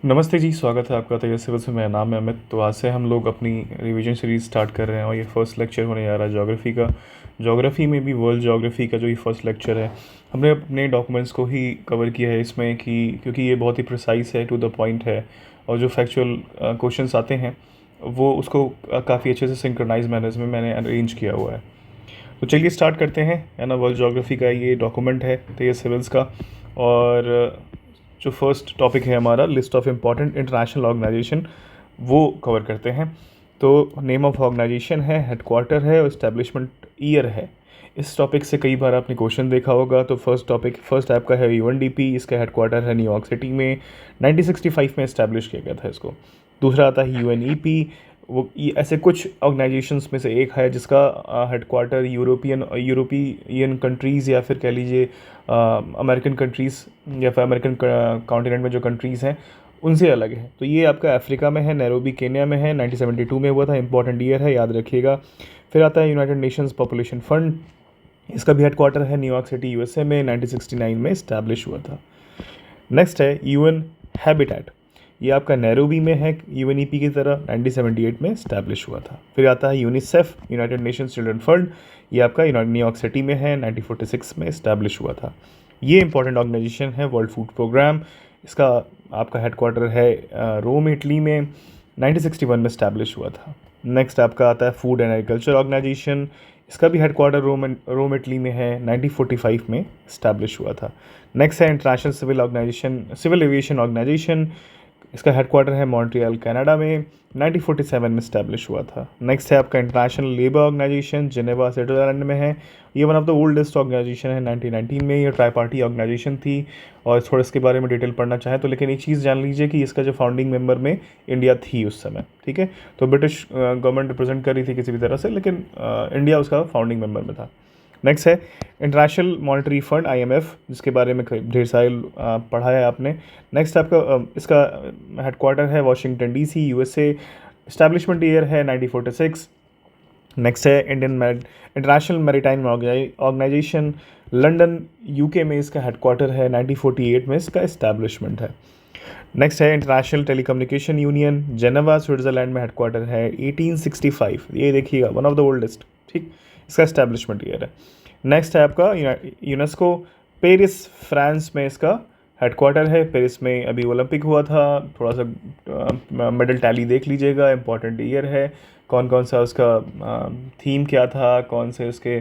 नमस्ते जी, स्वागत है आपका तैयब सिविल से। मेरा नाम है अमित। तो आज से हम लोग अपनी रिवीजन सीरीज़ स्टार्ट कर रहे हैं और ये फर्स्ट लेक्चर होने जा रहा है ज्योग्राफी का। ज्योग्राफी में भी वर्ल्ड ज्योग्राफी का जो ये फर्स्ट लेक्चर है, हमने अपने डॉक्यूमेंट्स को ही कवर किया है इसमें कि क्योंकि ये बहुत ही प्रिसाइज है, टू द पॉइंट है और जो फैक्चुअल क्वेश्चंस आते हैं वो उसको काफ़ी अच्छे से सिंक्रोनाइज मैनर्स में मैंने अरेंज किया हुआ है। तो चलिए स्टार्ट करते हैं, है ना। वर्ल्ड ज्योग्राफी का ये डॉक्यूमेंट है तैयब सिविल्स का। और जो फर्स्ट टॉपिक है हमारा, list of important international organisation, वो कवर करते हैं। तो नेम ऑफ ऑर्गेनाइजेशन है, हेडक्वार्टर है और इस्टेब्लिशमेंट ईयर है। इस टॉपिक से कई बार आपने क्वेश्चन देखा होगा। तो फर्स्ट आपका है यूएनडीपी। इसका हेडक्वार्टर है न्यूयॉर्क सिटी में, 1965 में इस्टेब्लिश किया गया था इसको। दूसरा आता है यूएनईपी। वो ऐसे कुछ ऑर्गेनाइजेशंस में से एक है जिसका हेडक्वार्टर यूरोपियन कंट्रीज़ या फिर कह लीजिए अमेरिकन कंट्रीज़ या फिर अमेरिकन कॉन्टिनेंट में जो कंट्रीज़ हैं उनसे अलग है। तो ये आपका अफ्रीका में है, नैरोबी केन्या में है, 1972 में हुआ था। इंपॉर्टेंट ईयर है, याद रखिएगा। फिर आता है यूनाइटेड नेशंस पॉपुलेशन फंड। इसका भी हेडक्वार्टर है न्यूयॉर्क सिटी यूएसए में, 1969 में इस्टेब्लिश हुआ था। नेक्स्ट है यूएन हैबिटेट। ये आपका नैरोबी में है, यूएनईपी की तरह, 1978 में इस्टेब्लिश हुआ था। फिर आता है UNICEF, United Nations children fund. ये आपका न्यूयॉर्क सिटी में है, 1946 में इस्टेब्लिश हुआ था। ये इंपॉर्टेंट ऑर्गेनाइजेशन है। वर्ल्ड फूड प्रोग्राम, इसका आपका हेडक्वार्टर है रोम इटली में, 1961 में इस्टेब्लिश हुआ था। नेक्स्ट आपका आता है फूड एंड एग्रीकल्चर ऑर्गेनाइजेशन। इसका भी हेडक्वार्टर रोम इटली में है, 1945 में इस्टेब्लिश हुआ था। नेक्स्ट है इंटरनेशनल सिविल एविएशन ऑर्गेनाइजेशन। इसका हेडक्वार्टर है मॉन्ट्रियल कनाडा में, 1947 में इस्टेब्लिश हुआ था। नेक्स्ट है आपका international labour organisation, Geneva Switzerland में है। ये one of the oldest organisation है, 1919 में ये ट्राई पार्टी ऑर्गेनाइजेशन थी। और थोड़ा इसके बारे में डिटेल पढ़ना चाहें तो, लेकिन एक चीज़ जान लीजिए कि इसका जो फाउंडिंग मेंबर में इंडिया थी उस समय, ठीक है। तो ब्रिटिश गवर्नमेंट रिप्रेजेंट कर रही थी किसी भी तरह से, लेकिन इंडिया उसका फाउंडिंग मेंबर में था। नेक्स्ट है इंटरनेशनल मॉनेटरी फंड, आईएमएफ, जिसके बारे में ढेर सारे पढ़ा है आपने। नेक्स्ट आपका इसका हेडक्वार्टर है Washington DC USA, establishment year है 1946। नेक्स्ट है international maritime organisation, London UK में इसका हेडक्वार्टर है, 1948 में इसका इस्टेब्लिशमेंट है। नेक्स्ट है international telecommunication union, Geneva Switzerland में हेडक्वार्टर है, 1865। ये देखिएगा, वन ऑफ द ओल्डेस्ट, ठीक। इसका इस्टेब्लिशमेंट ईयर है। नेक्स्ट है आपका यूनेस्को, पेरिस फ्रांस में इसका हेडक्वार्टर है। पेरिस में अभी ओलंपिक हुआ था, थोड़ा सा मेडल टैली देख लीजिएगा। इंपॉर्टेंट ईयर है, कौन कौन सा उसका थीम क्या था, कौन से उसके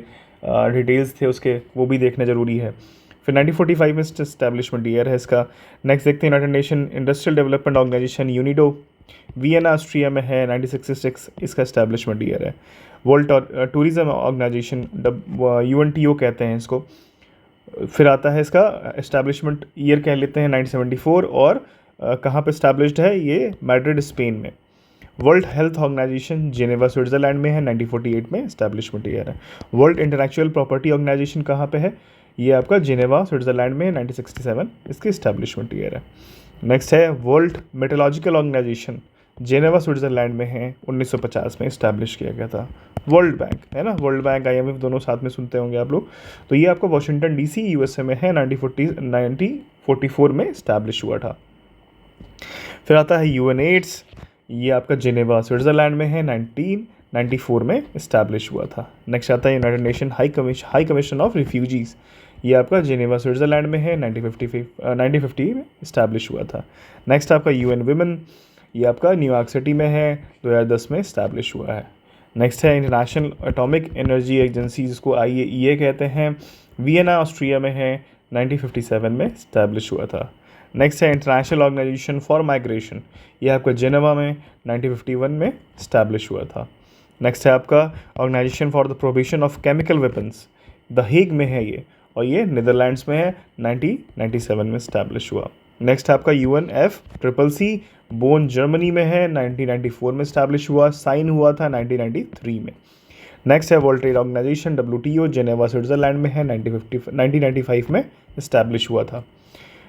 डिटेल्स थे उसके, वो भी देखना ज़रूरी है। फिर 1945 में इस्टेब्लिशमेंट ईयर है इसका। नेक्स्ट देखते हैं united nation industrial development organisation, UNIDO, Vienna Austria में है, 1966 इसका इस्टेब्लिशमेंट ईयर है। वर्ल्ड टूरिज्म ऑर्गेनाइजेशन, यूएनटीओ कहते हैं इसको। फिर आता है इसका इस्टेब्लिशमेंट ईयर कह लेते हैं 1974। और कहाँ पे इस्टेब्लिश्ड है ये, मैड्रिड स्पेन में। World health organisation, Geneva Switzerland में है, 1948 में इस्टेब्लिशमेंट ईयर है। वर्ल्ड इंटेलेक्चुअल प्रॉपर्टी ऑर्गेनाइजेशन कहाँ पे है, ये आपका जेनेवा स्विट्जरलैंड में, 1967 इसकी इस्टेब्लिशमेंट ईयर है। नेक्स्ट है world meteorological organisation, Geneva Switzerland में है, 1950 में इस्टेब्लिश किया गया था। वर्ल्ड बैंक है ना, वर्ल्ड बैंक आईएमएफ दोनों साथ में सुनते होंगे आप लोग। तो ये आपका वाशिंगटन डीसी यूएसए में है, 1944 में इस्टेब्लिश हुआ था। फिर आता है यूएनएड्स, ये आपका जेनेवा स्विट्जरलैंड में है, 1994 में इस्टेब्लिश हुआ था। नेक्स्ट आता है United nation high commission of refugees, ये आपका जेनेवा स्विट्जरलैंड में है, 1950 में इस्टेब्लिश हुआ था। नेक्स्ट आपका यूएन विमेन, ये आपका न्यूयॉर्क सिटी में है, 2010 में इस्टेब्लिश हुआ है। नेक्स्ट है इंटरनेशनल एटॉमिक एनर्जी एजेंसी, जिसको IAEA कहते हैं, वियना ऑस्ट्रिया में है, 1957 में इस्टेब्लिश हुआ था। नेक्स्ट है इंटरनेशनल ऑर्गेनाइजेशन फॉर माइग्रेशन, ये आपका जेनेवा में 1951 में इस्टेब्लिश हुआ था। नेक्स्ट है आपका organisation for the prohibition of chemical weapons, the Hague में है ये, और ये नीदरलैंड्स में है, 1997 में इस्टेब्लिश हुआ। नेक्स्ट आपका UNFCCC, बोन जर्मनी में है, 1994 में इस्टेब्लिश हुआ, साइन हुआ था 1993 में। नेक्स्ट है world trade organisation, WTO, Geneva Switzerland में है, 1995 में इस्टेब्लिश हुआ था।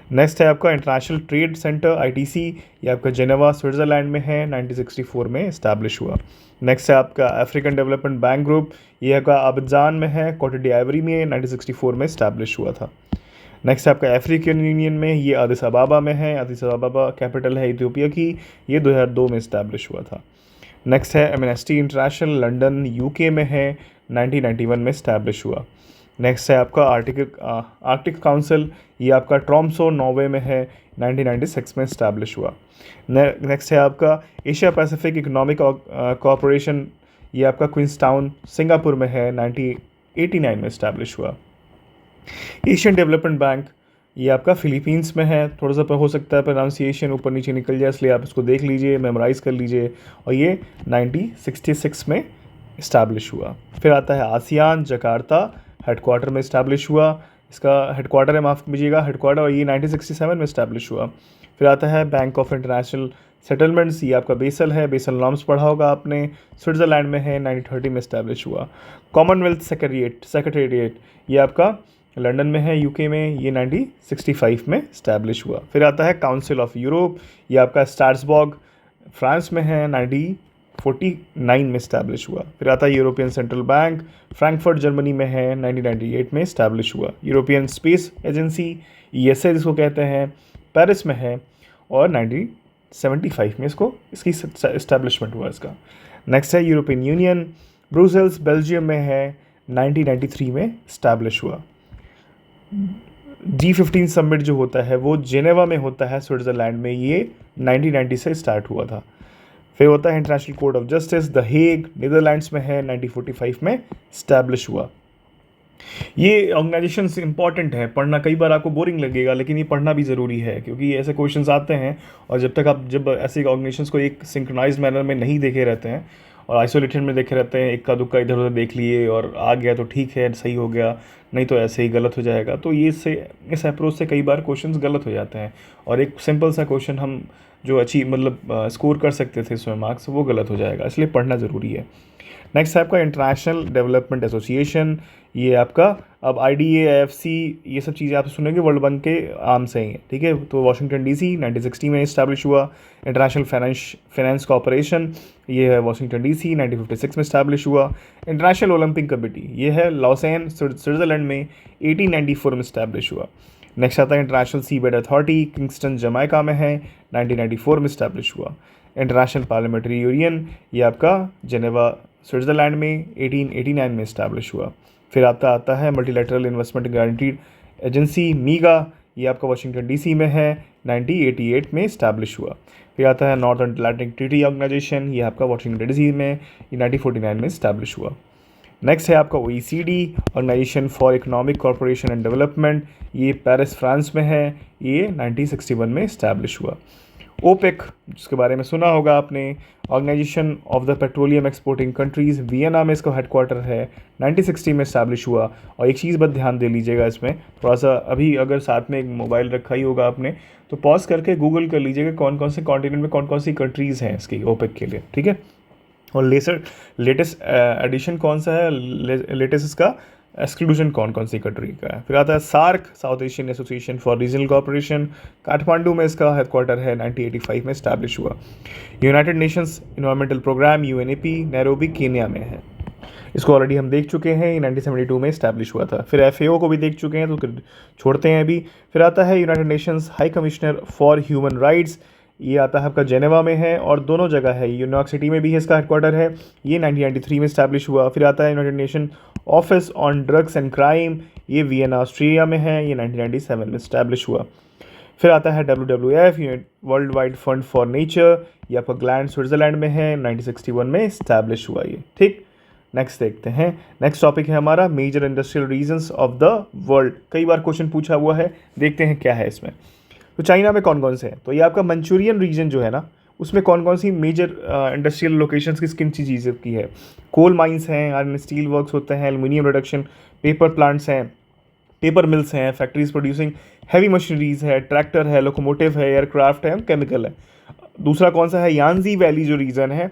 नेक्स्ट है आपका इंटरनेशनल ट्रेड सेंटर, ITC, ये आपका जेनेवा स्विट्जरलैंड में है, 1964 में इस्टेब्लिश हुआ। नेक्स्ट है आपका अफ्रीकन डेवलपमेंट बैंक ग्रुप, ये आपका अबजान में है, कोटे डी आइवरी में, 1964 में इस्टेब्लिश हुआ था। नेक्स्ट है आपका अफ्रीकन यूनियन में, ये अदिस अबाबा में है, अदिस अबाबा कैपिटल है इथियोपिया की, ये 2002 में इस्टेब्लिश हुआ था। नेक्स्ट है एमनेस्टी इंटरनेशनल, लंदन यूके में है, 1991 में इस्टेब्लिश हुआ। नेक्स्ट है आपका आर्कटिक काउंसिल, ये आपका ट्रॉम्सो नॉर्वे में है, 1996 में इस्टेब्लिश हुआ। नेक्स्ट है आपका एशिया पैसिफिक इकोनॉमिक कॉरपोरेशन, ये आपका क्वींसटाउन सिंगापुर में है, 1989 में इस्टेब्लिश हुआ। एशियन डेवलपमेंट बैंक, ये आपका फिलीपींस में है, थोड़ा सा हो सकता है प्रोनाउंसिएशन ऊपर नीचे निकल जाए, इसलिए आप इसको देख लीजिए, मेमोराइज़ कर लीजिए। और ये 1966 में इस्टेब्लिश हुआ। फिर आता है आसियान, जकार्ता हेडक्वार्टर में इस्टेब्लिश हुआ, इसका हेडक्वार्टर है, माफ़ कीजिएगा हेडक्वार्टर, और ये 1967 में इस्टेब्लिश हुआ। फिर आता है बैंक ऑफ इंटरनेशनल सेटलमेंट्स, ये आपका बेसल है, बेसल नॉर्म्स पढ़ा होगा आपने, स्विट्ज़रलैंड में है, 1930 में इस्टेब्लिश हुआ। कॉमनवेल्थ सेक्रेटेरिएट, ये आपका लंदन में है, यूके में, ये 1965 में इस्टेब्लिश हुआ। फिर आता है काउंसिल ऑफ यूरोप, ये आपका स्ट्रासबर्ग फ्रांस में है, 1949 में इस्टेब्लिश हुआ। फिर आता है European central bank, Frankfurt Germany में है, 1998 में इस्टेब्लिश हुआ। यूरोपियन स्पेस एजेंसी, ESA जिसको कहते हैं, पेरिस में है, और 1975 में इसकी इस्टेब्लिशमेंट हुआ इसका। नेक्स्ट है यूरोपियन यूनियन, ब्रुसेल्स बेल्जियम में है, 1993 में इस्टेब्लिश हुआ। G15 समिट जो होता है वो जेनेवा में होता है, स्विट्ज़रलैंड में, ये 1990 से स्टार्ट हुआ था। फिर होता है international court of justice, the Hague, Netherlands में है, 1945 में इस्टेब्लिश हुआ। ये ऑर्गेनाइजेशंस इंपॉर्टेंट है, पढ़ना कई बार आपको बोरिंग लगेगा, लेकिन ये पढ़ना भी ज़रूरी है, क्योंकि ऐसे क्वेश्चंस आते हैं, और जब ऐसे ऑर्गेनाइजेशंस को एक सिंक्रोनाइज मैनर में नहीं देखे रहते हैं और आइसोलेटेड में देखे रहते हैं, इक्का दुक्का इधर उधर देख लिए और आ गया तो ठीक है, सही हो गया, नहीं तो ऐसे ही गलत हो जाएगा, तो इस अप्रोच से कई बार क्वेश्चंस गलत हो जाते हैं, और एक सिंपल सा क्वेश्चन हम जो स्कोर कर सकते थे उसमें मार्क्स, वो गलत हो जाएगा, इसलिए पढ़ना ज़रूरी है। नेक्स्ट है आपका इंटरनेशनल डेवलपमेंट एसोसिएशन, ये आपका अब IDA, IFC, ये सब चीज़ें आप सुनेंगे वर्ल्ड बैंक के आम से ही हैं, ठीक है। तो वाशिंगटन DC 1960 में इस्टेब्लिश हुआ। इंटरनेशनल फाइनेंस कॉर्पोरेशन, ये है वाशिंगटन DC 1956 में इस्टेब्लिश हुआ। इंटरनेशनल ओलंपिक कमेटी, ये है लॉसेन स्विट्ज़रलैंड में, 1894 में इस्टेब्लिश हुआ। नेक्स्ट आता है international seabed authority, Kingston Jamaica में है, 1994 में इस्टेब्लिश हुआ। इंटरनेशनल पार्लियामेंट्री यूनियन, ये आपका जेनेवा स्विट्ज़रलैंड में 1889 में इस्टेब्लिश हुआ। फिर आता है मल्टीलैटरल इन्वेस्टमेंट गारंटीड एजेंसी, मीगा, ये आपका वाशिंगटन DC में है, 1988 में इस्टेब्लिश हुआ। फिर आता है नॉर्थ अटलांटिक ट्रीटी ऑर्गेनाइजेशन, ये आपका वाशिंगटन DC में, ये 1949 में इस्टेब्लिश हुआ। नेक्स्ट है आपका OECD, organisation for economic corporation and development, ये पेरिस फ्रांस में है, ये 1961 में इस्टेब्लिश हुआ। OPEC, जिसके बारे में सुना होगा आपने, organisation of the petroleum exporting countries, Vienna में इसका हेडक्वार्टर है, 1960 में इस्टेब्लिश हुआ। और एक चीज़ बस ध्यान दे लीजिएगा इसमें, थोड़ा सा अभी अगर साथ में एक मोबाइल रखा ही होगा आपने, तो पॉज करके गूगल कर लीजिएगा कौन कौन से कॉन्टिनेंट में कौन कौन सी कंट्रीज़ हैं इसकी OPEC के लिए, ठीक है। और लेटेस्ट एडिशन कौन सा है, लेटेस्ट इसका एक्सक्लूजन कौन कौन सी कंट्री का है। फिर आता है SAARC, south Asian association for regional cooperation, Kathmandu में इसका हेडक्वार्टर है, 1985 में इस्टेब्लिश हुआ। United nations environmental program, UNEP, Nairobi, Kenya में है, इसको ऑलरेडी हम देख चुके हैं, 1972 में इस्टेब्लिश हुआ था। फिर FAO को भी देख चुके हैं, तो छोड़ते हैं अभी। फिर आता है United Nations high commissioner for human rights, ये आता है आपका जेनेवा में है, और दोनों जगह है, न्यूयॉर्क सिटी में भी है इसका हेडक्वार्टर है, ये 1993 में इस्टेब्लिश हुआ। फिर आता है United nation office on drugs and crime, ये वियना ऑस्ट्रिया में है, ये 1997 में इस्टेब्लिश हुआ। फिर आता है WWF, world wide fund for nature, ये आपका ग्लैंड स्विट्ज़रलैंड में है, 1961 में इस्टेब्लिश हुआ ये, ठीक। नेक्स्ट देखते हैं, नेक्स्ट टॉपिक है हमारा major industrial regions of the world. कई बार क्वेश्चन पूछा हुआ है, देखते हैं क्या है इसमें। तो चाइना में कौन कौन से हैं, तो ये आपका मंचूरियन रीजन जो है ना, उसमें कौन कौन सी मेजर इंडस्ट्रियल लोकेशंस किन चीज़ों की है। कोल माइंस हैं, आयरन स्टील वर्क्स होते हैं, एल्युमिनियम प्रोडक्शन, पेपर प्लांट्स हैं, पेपर मिल्स हैं, फैक्ट्रीज प्रोड्यूसिंग हैवी मशीनरीज है, ट्रैक्टर है, लोकोमोटिव है, एयरक्राफ्ट है, केमिकल है। दूसरा कौन सा है, यांजी वैली जो रीजन है,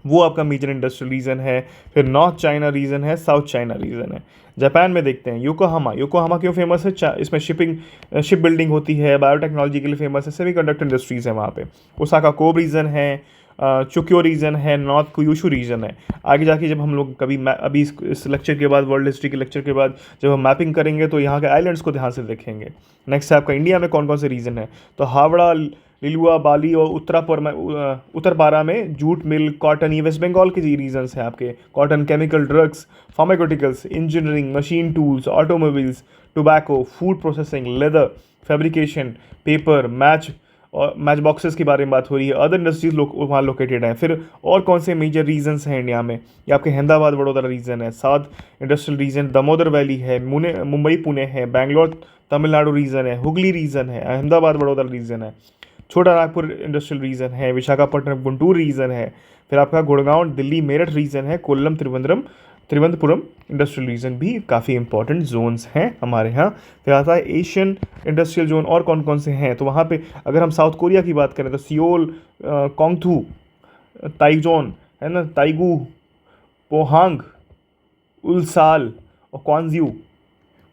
वो आपका मेजर इंडस्ट्रियल रीजन है। फिर नॉर्थ चाइना रीजन है, साउथ चाइना रीजन है। जापान में देखते हैं योकोहामा, योकोहामा क्यों फेमस है? इसमें शिप बिल्डिंग होती है, बायोटेक्नोलॉजी के लिए फेमस है, सेमीकंडक्टर इंडस्ट्रीज़ है वहाँ पे। ओसाका कोब रीजन है, चुक्यो रीजन है, नॉर्थ कुयूशू रीजन है। आगे जाके जब हम लोग कभी अभी इस लेक्चर के बाद, वर्ल्ड हिस्ट्री के लेक्चर के बाद जब हम मैपिंग करेंगे तो यहाँ के आइलैंड्स को ध्यान से देखेंगे। नेक्स्ट है आपका इंडिया में कौन कौन से रीजन है, तो हावड़ा, लिलुआ, बाली और उत्तरपारा में जूट मिल, कॉटन, ये वेस्ट बंगाल के रीजन्स हैं आपके। Cotton, chemical, drugs, pharmaceuticals, engineering, machine tools, automobiles, tobacco, food processing, leather, fabrication, paper, match boxes के बारे में बात हो रही है। अदर इंडस्ट्रीज वहाँ लोकेटेड हैं। फिर और कौन से मेजर रीजन्स हैं इंडिया में, ये आपके अहमदाबाद वडोदरा रीजन है, south industrial region Damodar valley है, मुंबई पुणे है, बैंगलोर तमिलनाडु रीजन है, हुगली रीजन है, अहमदाबाद वडोदरा रीजन है, छोटा नागपुर इंडस्ट्रियल रीजन है, विशाखापट्टनम गुंटूर रीजन है। फिर आपका गुड़गांव दिल्ली मेरठ रीजन है, कोल्लम त्रिवंतपुरम इंडस्ट्रियल रीजन भी काफ़ी इंपॉर्टेंट जोन्स हैं हमारे यहाँ। फिर आता है एशियन इंडस्ट्रियल जोन, और कौन कौन से हैं, तो वहाँ पे अगर हम साउथ कोरिया की बात करें तो सियोल, कोंगथू, ताइजोन है ना, ताइगू, पोहांग, उलसाल और क्वांजियू।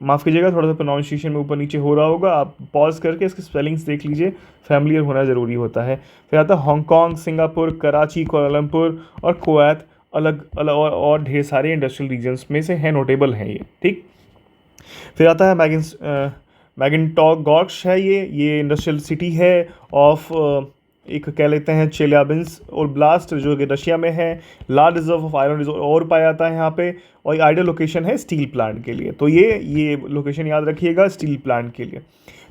माफ़ कीजिएगा, थोड़ा सा प्रोनाउंसिएशन में ऊपर नीचे हो रहा होगा, आप पॉज करके इसके स्पेलिंग्स देख लीजिए, फैमिलियर होना ज़रूरी होता है। फिर आता है हांगकांग, सिंगापुर, कराची, कोलालमपुर और कुवैत, अलग अलग और ढेर सारे इंडस्ट्रियल रीजन्स में से हैं, नोटेबल हैं ये, ठीक। फिर आता है मैगिनटॉगॉर्श है, ये इंडस्ट्रियल सिटी है ऑफ एक कह लेते हैं चेल्याबिंस्क और ब्लास्ट जो कि रशिया में है। Large reserve of iron reserve और पाया जाता है यहाँ पे, और आइडियल लोकेशन है स्टील प्लांट के लिए, तो ये लोकेशन याद रखिएगा स्टील प्लांट के लिए।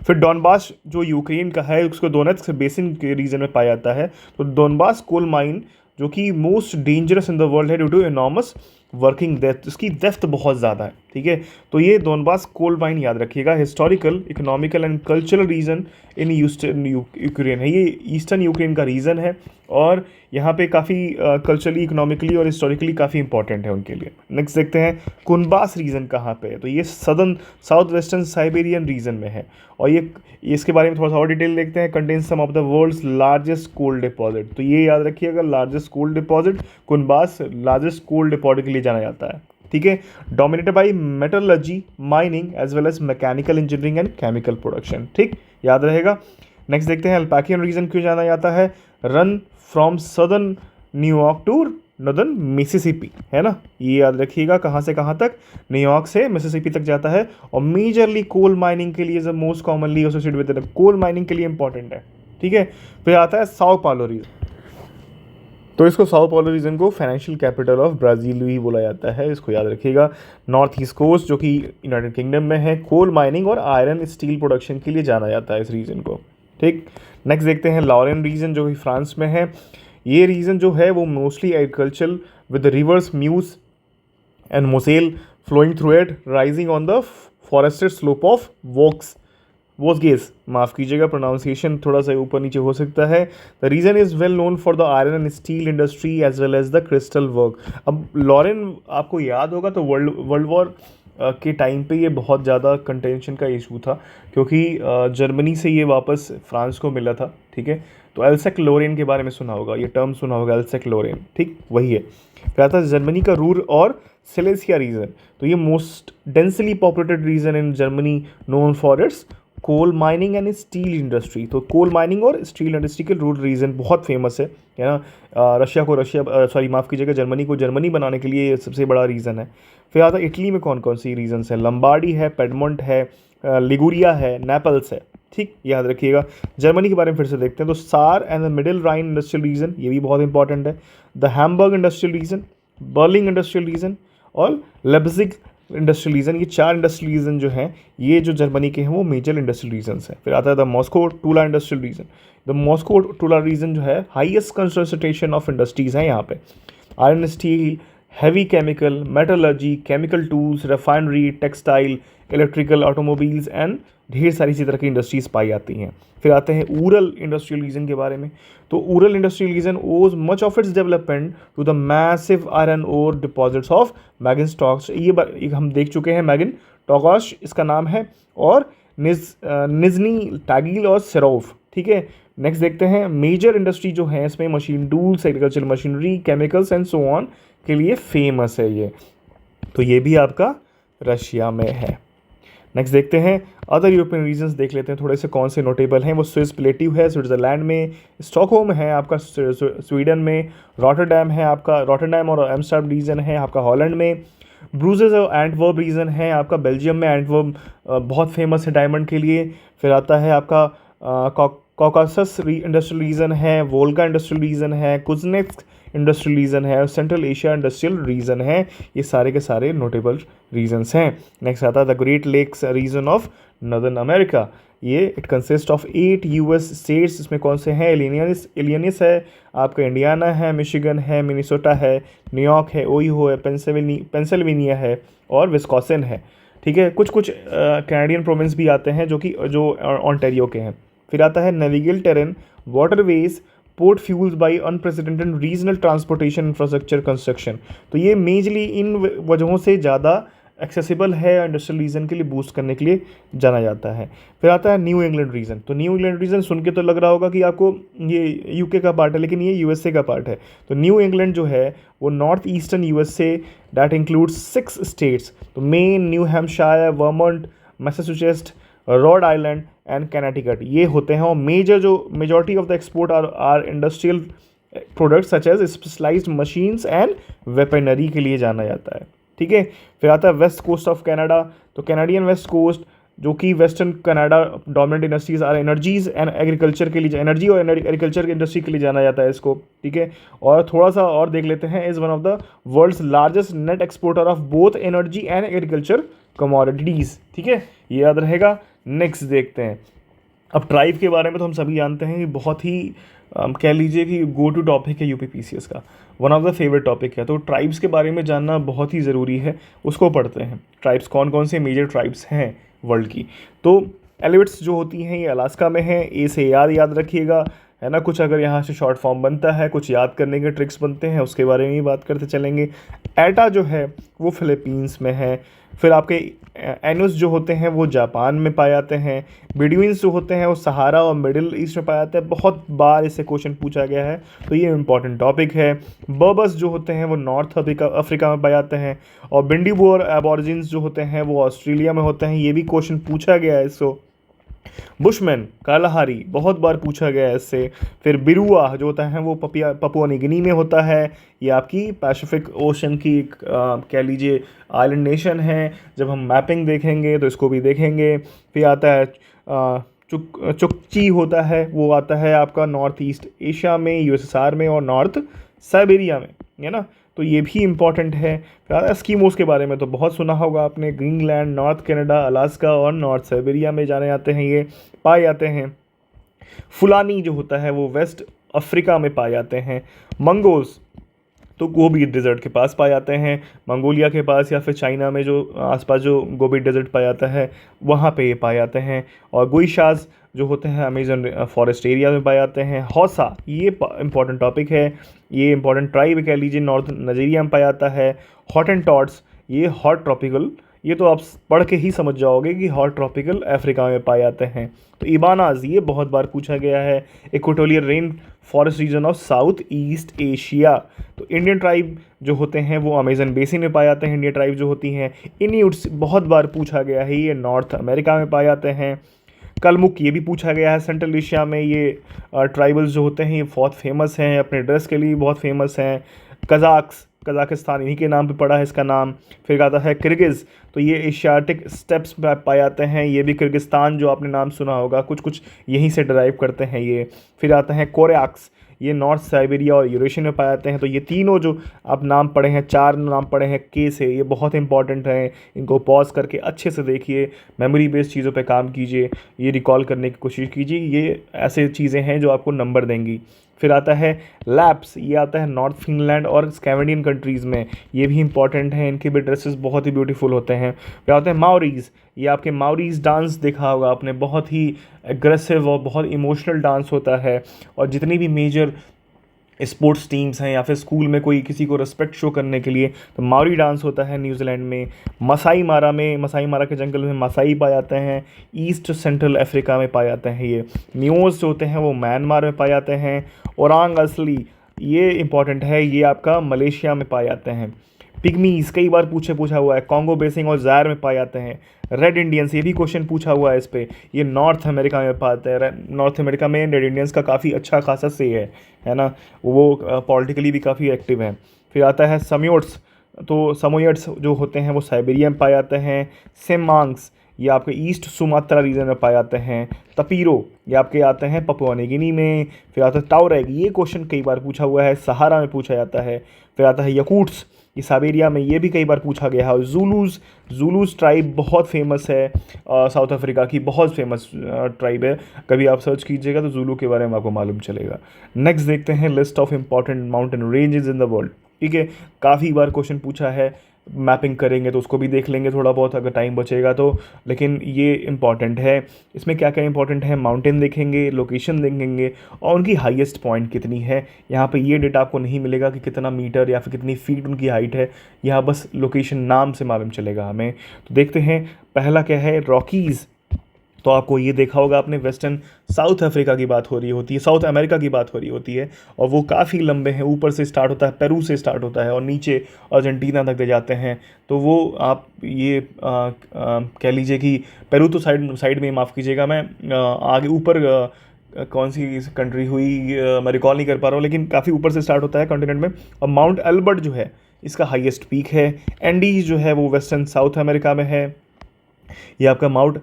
फिर डॉनबास जो यूक्रेन का है, उसको दोनेत्स्क बेसिन के रीजन में पाया जाता है। तो डॉनबास कोल माइन जो कि most dangerous in the world है due to enormous working depth, इसकी डेप्थ बहुत ज़्यादा है, ठीक है। तो ये डॉनबास कोल माइन याद रखिएगा। Historical, economical and cultural region in eastern Ukraine है, ये ईस्टर्न यूक्रेन का रीजन है और यहाँ पे काफ़ी कल्चरली, इकोनॉमिकली और हिस्टोरिकली काफ़ी इंपॉर्टेंट है उनके लिए। नेक्स्ट देखते हैं कुनबास रीजन कहाँ पे है, तो ये southern south western Siberian region में है, और ये इसके बारे में थोड़ा सा और डिटेल देखते हैं। Contains some of the world's largest coal deposit, तो ये याद रखिएगा largest coal deposit Kuzbass largest coal deposit के लिए जाना जाता है, ठीक है। Dominated by metallurgy, mining as well as mechanical engineering and chemical production, ठीक, याद रहेगा। नेक्स्ट देखते हैं अल्पाकियन रीजन क्यों जाना जाता है। Run from southern New York to northern Mississippi, है ना, ये याद रखिएगा कहाँ से कहाँ तक, न्यूयॉर्क से मिसिसिपी तक जाता है, और मेजरली कोल माइनिंग के लिए is most commonly associated with coal mining के लिए इंपॉर्टेंट है, ठीक है। फिर आता है साओ पाउलो रीजन, तो इसको साओ पाउलो रीजन को फाइनेंशियल कैपिटल ऑफ ब्राज़ील भी बोला जाता है, इसको याद रखिएगा। नॉर्थ ईस्ट कोस्ट जो कि यूनाइटेड किंगडम में है, कोल माइनिंग और आयरन स्टील प्रोडक्शन के लिए जाना जाता है इस रीजन को, ठीक। नेक्स्ट देखते हैं लॉरेन रीजन जो कि फ्रांस में है। ये रीजन जो है वो mostly agricultural with rivers Meuse and Moselle flowing through it rising on the forested slope of वोस्गेस, माफ़ कीजिएगा प्रोनाउंसिएशन थोड़ा सा ऊपर नीचे हो सकता है। The region is well known for the iron and steel industry as well as the crystal work. अब लॉरेन आपको याद होगा तो वर्ल्ड वॉर के टाइम पे ये बहुत ज़्यादा कंटेंशन का इशू था, क्योंकि जर्मनी से ये वापस फ्रांस को मिला था, ठीक है। तो एल्सेक लोरेन के बारे में सुना होगा, ये टर्म सुना होगा एल्सेक लोरेन, ठीक, वही है। फिर आता है जर्मनी का रूर और सिलेसिया रीजन, तो ये most densely populated region in Germany known for its coal mining and steel industry. तो कोल माइनिंग और स्टील इंडस्ट्री के रूरल रीजन बहुत फेमस है ना। माफ़ कीजिएगा जर्मनी को जर्मनी बनाने के लिए सबसे बड़ा रीज़न है। फिर आता है इटली में कौन कौन सी रीजन्स हैं, लंबार्डी है, पेडमोंट है, लिगुरिया है, नेपल्स है, ठीक, याद रखिएगा। जर्मनी के बारे में फिर से देखते हैं, तो Saar and the middle Rhine industrial region, ये भी बहुत इंपॉर्टेंट है। The Hamburg industrial region, Berlin industrial region और लेप्जिग इंडस्ट्रियल रीजन, ये 4 इंडस्ट्रियल रीजन जो हैं ये जो जर्मनी के हैं वो मेजर इंडस्ट्रियल रीजन्स हैं। फिर आता है the Moscow Tula industrial region. The Moscow Tula region जो है हाईएस्ट कंसंट्रेशन ऑफ इंडस्ट्रीज़ हैं यहाँ पे, iron steel, heavy chemical, metallurgy, chemical tools, refinery, textile, electrical, automobiles and ढेर सारी इसी तरह की इंडस्ट्रीज़ पाई जाती हैं। फिर आते हैं ऊरल इंडस्ट्रियल रीजन के बारे में, तो Ural industrial region owes much of its development to the massive iron ore deposits of Magnitogorsk. ये हम देख चुके हैं, मैगिनटॉगॉश इसका नाम है, और निजनी टैगिल और सेरोव, ठीक है। नेक्स्ट देखते हैं मेजर इंडस्ट्री जो है इसमें machine tools, agriculture machinery, chemicals and so on के लिए फेमस है ये, तो ये भी आपका रशिया में है। नेक्स्ट देखते हैं अदर यूरोपियन रीजन्स, देख लेते हैं थोड़े से कौन से नोटेबल हैं। वो स्विस प्लेटिव है स्विट्ज़रलैंड में, स्टॉकहोम है आपका स्वीडन में, रॉटरडैम है आपका, रॉटरडैम और एम्स्टर्डम रीजन है आपका हॉलैंड में, ब्रूजेस और एंटवर्प रीजन है आपका बेल्जियम में, एंटवर्प बहुत फेमस है डायमंड के लिए। फिर आता है आपका कॉकासस इंडस्ट्रियल रीजन है, वोल्गा इंडस्ट्रियल रीजन है, कुज्नेत्स्क इंडस्ट्रियल रीजन है और सेंट्रल एशिया इंडस्ट्रियल रीजन है। ये सारे के सारे नोटेबल रीजन्स हैं। नेक्स्ट आता है the great Lakes region of northern America, ये it consist of 8 US states. इसमें कौन से हैं? इलियनिस है आपका, इंडियाना है, मिशिगन है, मिनीसोटा है, न्यूयॉर्क है, ओहियो है, पेंसिल्वेनिया है और विस्कॉसिन है। ठीक है, कुछ कुछ कैनेडियन प्रोविंस भी आते हैं जो ऑन्टेरियो के हैं। फिर आता है navigable terrain, waterways, port fuels by unprecedented regional transportation infrastructure construction. तो ये मेजली इन वजहों से ज़्यादा एक्सेसिबल है, इंडस्ट्रियल रीजन के लिए बूस्ट करने के लिए जाना जाता है। फिर आता है न्यू इंग्लैंड रीजन। तो न्यू इंग्लैंड रीजन सुन के तो लग रहा होगा कि आपको ये यूके का पार्ट है, लेकिन ये यूएसए का पार्ट है। तो न्यू इंग्लैंड जो है वो north eastern USA, that includes 6 states, तो Maine, New Hampshire, Vermont, Massachusetts, Rhode Island and Connecticut, ये होते हैं। और majority of the export are industrial products such as specialised machines and weaponry के लिए जाना जाता है। ठीक है, फिर आता है वेस्ट कोस्ट ऑफ कनाडा। तो कैनेडियन वेस्ट कोस्ट जो कि western Canada dominant industries are energies and agriculture के लिए, एनर्जी और एग्रीकल्चर की इंडस्ट्री के लिए जाना जाता है इसको। ठीक है, और थोड़ा सा और देख लेते हैं, is one of the world's largest net exporter of both energy and agriculture commodities. ठीक है, ये याद रहेगा। नेक्स्ट देखते हैं, अब ट्राइब के बारे में तो हम सभी जानते हैं कि बहुत ही कह लीजिए कि गो टू टॉपिक है यूपीपीसीएस का, one of the favourite topic है। तो ट्राइब्स के बारे में जानना बहुत ही ज़रूरी है, उसको पढ़ते हैं। ट्राइब्स कौन कौन से मेजर ट्राइब्स हैं वर्ल्ड की। तो एलिवेट्स जो होती हैं ये अलास्का में हैं, ए से याद रखिएगा, है ना। कुछ अगर यहाँ से शॉर्ट फॉर्म बनता है, कुछ याद करने के ट्रिक्स बनते हैं, उसके बारे में ही बात करते चलेंगे। एटा जो है वो फिलीपींस में है। फिर आपके एनुस जो होते हैं वो जापान में पाए जाते हैं। बेडुइन्स जो होते हैं वो सहारा और मिडिल ईस्ट में पाए जाते हैं, बहुत बार इससे क्वेश्चन पूछा गया है, तो ये इंपॉर्टेंट टॉपिक है। बर्बर्स जो होते हैं वो नॉर्थ अफ्रीका में पाए जाते हैं। और बिंडीबोर एबॉरिजिन्स जो होते हैं वो ऑस्ट्रेलिया में होते हैं, ये भी क्वेश्चन पूछा गया है इसको। बुशमैन कालाहारी बहुत बार पूछा गया है इससे। फिर बिरुआ जो होता है वो पपुआ न्यू गिनी में होता है, ये आपकी पैसिफिक ओशन की एक कह लीजिए आइलैंड नेशन है। जब हम मैपिंग देखेंगे तो इसको भी देखेंगे। फिर आता है चुकची होता है, वो आता है आपका नॉर्थ ईस्ट एशिया में, यूएसएसआर में और नॉर्थ साइबेरिया में, है ना, तो ये भी इम्पॉर्टेंट है। फिर एस्कीमोस के बारे में तो बहुत सुना होगा आपने, ग्रीनलैंड, नॉर्थ कनाडा, अलास्का और नॉर्थ साइबेरिया में जाने जाते हैं, ये पाए जाते हैं। फुलानी जो होता है वो वेस्ट अफ्रीका में पाए जाते हैं। मंगोल्स तो गोबी डेजर्ट के पास पाए जाते हैं, मंगोलिया के पास या फिर चाइना में जो आसपास जो गोबी डेजर्ट पाया जाता है वहाँ पे ये पाए जाते हैं। और गुइशास जो होते हैं अमेजन फॉरेस्ट एरिया में पाए जाते हैं। हौसा ये इंपॉर्टेंट टॉपिक है, ये इंपॉर्टेंट ट्राइब कह लीजिए, नॉर्थ नाइजीरिया में पाया जाता है। हॉटेंटॉट्स ये हॉट ट्रॉपिकल, ये तो आप पढ़ के ही समझ जाओगे कि हॉट ट्रॉपिकल अफ्रीका में पाए जाते हैं। तो इबानाज ये बहुत बार पूछा गया है, equatorial rain forest region of south east Asia. तो इंडियन ट्राइब जो होते हैं वो अमेजन बेसिन में पाए जाते हैं। इंडियन ट्राइब जो होती हैं इन्यूट्स बहुत बार पूछा गया है, ये नॉर्थ अमेरिका में पाए जाते हैं। कलमुक ये भी पूछा गया है, सेंट्रल एशिया में ये ट्राइबल्स जो होते हैं ये बहुत फेमस हैं, अपने ड्रेस के लिए बहुत फेमस हैं। कजाकिस्तान इन्हीं के नाम पे पड़ा है इसका नाम। फिर आता है किर्गिज़, तो ये एशियाटिक स्टेप्स में पाए जाते हैं, ये भी किर्गिस्तान जो आपने नाम सुना होगा, कुछ कुछ यहीं से डराइव करते हैं ये। फिर आते हैं कोरैक्स, ये नॉर्थ साइबेरिया और यूरेशिया में पाए जाते हैं। तो ये तीनों जो आप नाम पढ़े हैं, 4 नाम पढ़े हैं के से, ये बहुत इंपॉर्टेंट हैं, इनको पॉज करके अच्छे से देखिए, मेमोरी बेस्ड चीज़ों पे काम कीजिए, ये रिकॉल करने की कोशिश कीजिए, ये ऐसे चीज़ें हैं जो आपको नंबर देंगी। फिर आता है लैप्स, ये आता है नॉर्थ फिनलैंड और स्कैंडिनेवियन कंट्रीज़ में, ये भी इंपॉर्टेंट हैं, इनके भी ड्रेसेस बहुत ही ब्यूटीफुल होते हैं। फिर आते हैं माओरीज़, ये आपके माओरीज़ डांस देखा होगा आपने, बहुत ही एग्रेसिव और बहुत इमोशनल डांस होता है। और जितनी भी मेजर स्पोर्ट्स टीम्स हैं या फिर स्कूल में कोई किसी को रिस्पेक्ट शो करने के लिए, तो माओरी डांस होता है न्यूजीलैंड में। मसाई मारा के जंगल में मसाई पाए जाते हैं, ईस्ट सेंट्रल अफ्रीका में पाए जाते हैं ये। म्योस जो होते हैं वो म्यांमार में पाए जाते हैं। ओरांग असली, ये इंपॉर्टेंट है, ये आपका मलेशिया में पाए जाते हैं। पिग्मीज कई बार पूछा हुआ है, कॉन्गो बेसिंग और ज़ायर में पाए जाते हैं। रेड इंडियंस, ये भी क्वेश्चन पूछा हुआ है इस पे, ये नॉर्थ अमेरिका में पाते हैं। नॉर्थ अमेरिका में रेड इंडियंस का काफ़ी अच्छा खासा से है ना, वो पॉलिटिकली भी काफ़ी एक्टिव हैं। फिर आता है समोयट्स, तो समोयट्स जो होते हैं वो साइबेरिया में पाए जाते हैं। सेमांग्स, ये आपके ईस्ट सुमात्रा रीजन में पाए जाते हैं। तपीरो, ये आपके आते हैं पपुआ न्यू गिनी में। फिर आता है टाउरेग, ये क्वेश्चन कई बार पूछा हुआ है, सहारा में पूछा जाता है। फिर आता है यकूट्स, ये साइबेरिया में, ये भी कई बार पूछा गया है। और जूलूस ट्राइब बहुत फेमस है, साउथ अफ्रीका की बहुत फेमस ट्राइब है, कभी आप सर्च कीजिएगा तो जूलू के बारे में आपको मालूम चलेगा। नेक्स्ट देखते हैं list of important mountain ranges in the world. ठीक है, काफ़ी बार क्वेश्चन पूछा है, मैपिंग करेंगे तो उसको भी देख लेंगे थोड़ा बहुत अगर टाइम बचेगा तो, लेकिन ये इंपॉर्टेंट है। इसमें क्या क्या इंपॉर्टेंट है, माउंटेन देखेंगे, लोकेशन देखेंगे और उनकी हाईएस्ट पॉइंट कितनी है। यहाँ पे ये डेटा आपको नहीं मिलेगा कि कितना मीटर या फिर कितनी फीट उनकी हाइट है, यहाँ बस लोकेशन नाम से मालूम चलेगा हमें। तो देखते हैं पहला क्या है, रॉकीज़। तो आपको ये देखा होगा आपने, वेस्टर्न साउथ अफ्रीका की बात हो रही होती है, साउथ अमेरिका की बात हो रही होती है, और वो काफ़ी लंबे हैं, ऊपर से स्टार्ट होता है, पेरू से स्टार्ट होता है और नीचे अर्जेंटीना तक ले जाते हैं। तो वो आप ये कह लीजिए कि पेरू तो साइड में, माफ़ कीजिएगा, मैं आगे ऊपर कौन सी कंट्री हुई मैं रिकॉल नहीं कर पा रहा हूँ, लेकिन काफ़ी ऊपर से स्टार्ट होता है कॉन्टिनेंट में। और माउंट एल्बर्ट जो है इसका हाईएस्ट पीक है। एंडीज जो है वो वेस्टर्न साउथ अमेरिका में है। ये आपका माउंट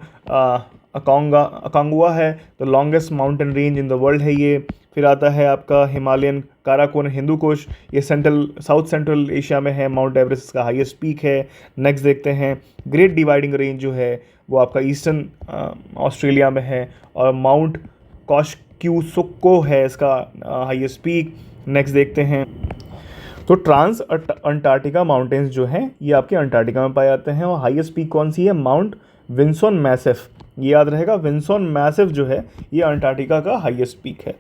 अकांगुआ है, तो longest mountain range in the world है ये। फिर आता है आपका हिमालयन काराकोरम हिंदू कुश, ये साउथ सेंट्रल एशिया में है। माउंट एवरेस्ट का हाईएस्ट पीक है। नेक्स्ट देखते हैं ग्रेट डिवाइडिंग रेंज जो है वो आपका ईस्टर्न ऑस्ट्रेलिया में है, और माउंट कॉस्क्यूसुको है इसका हाईएस्ट पीक। नेक्स्ट देखते हैं, तो ट्रांस अंटार्कटिका माउंटेन्स जो हैं ये आपके अंटार्कटिका में पाए जाते हैं, और हाईएस्ट पीक कौन सी है, माउंट विंसन मैसिफ, ये याद रहेगा, विंसन मैसिफ जो है ये अंटार्कटिका का हाईएस्ट पीक है।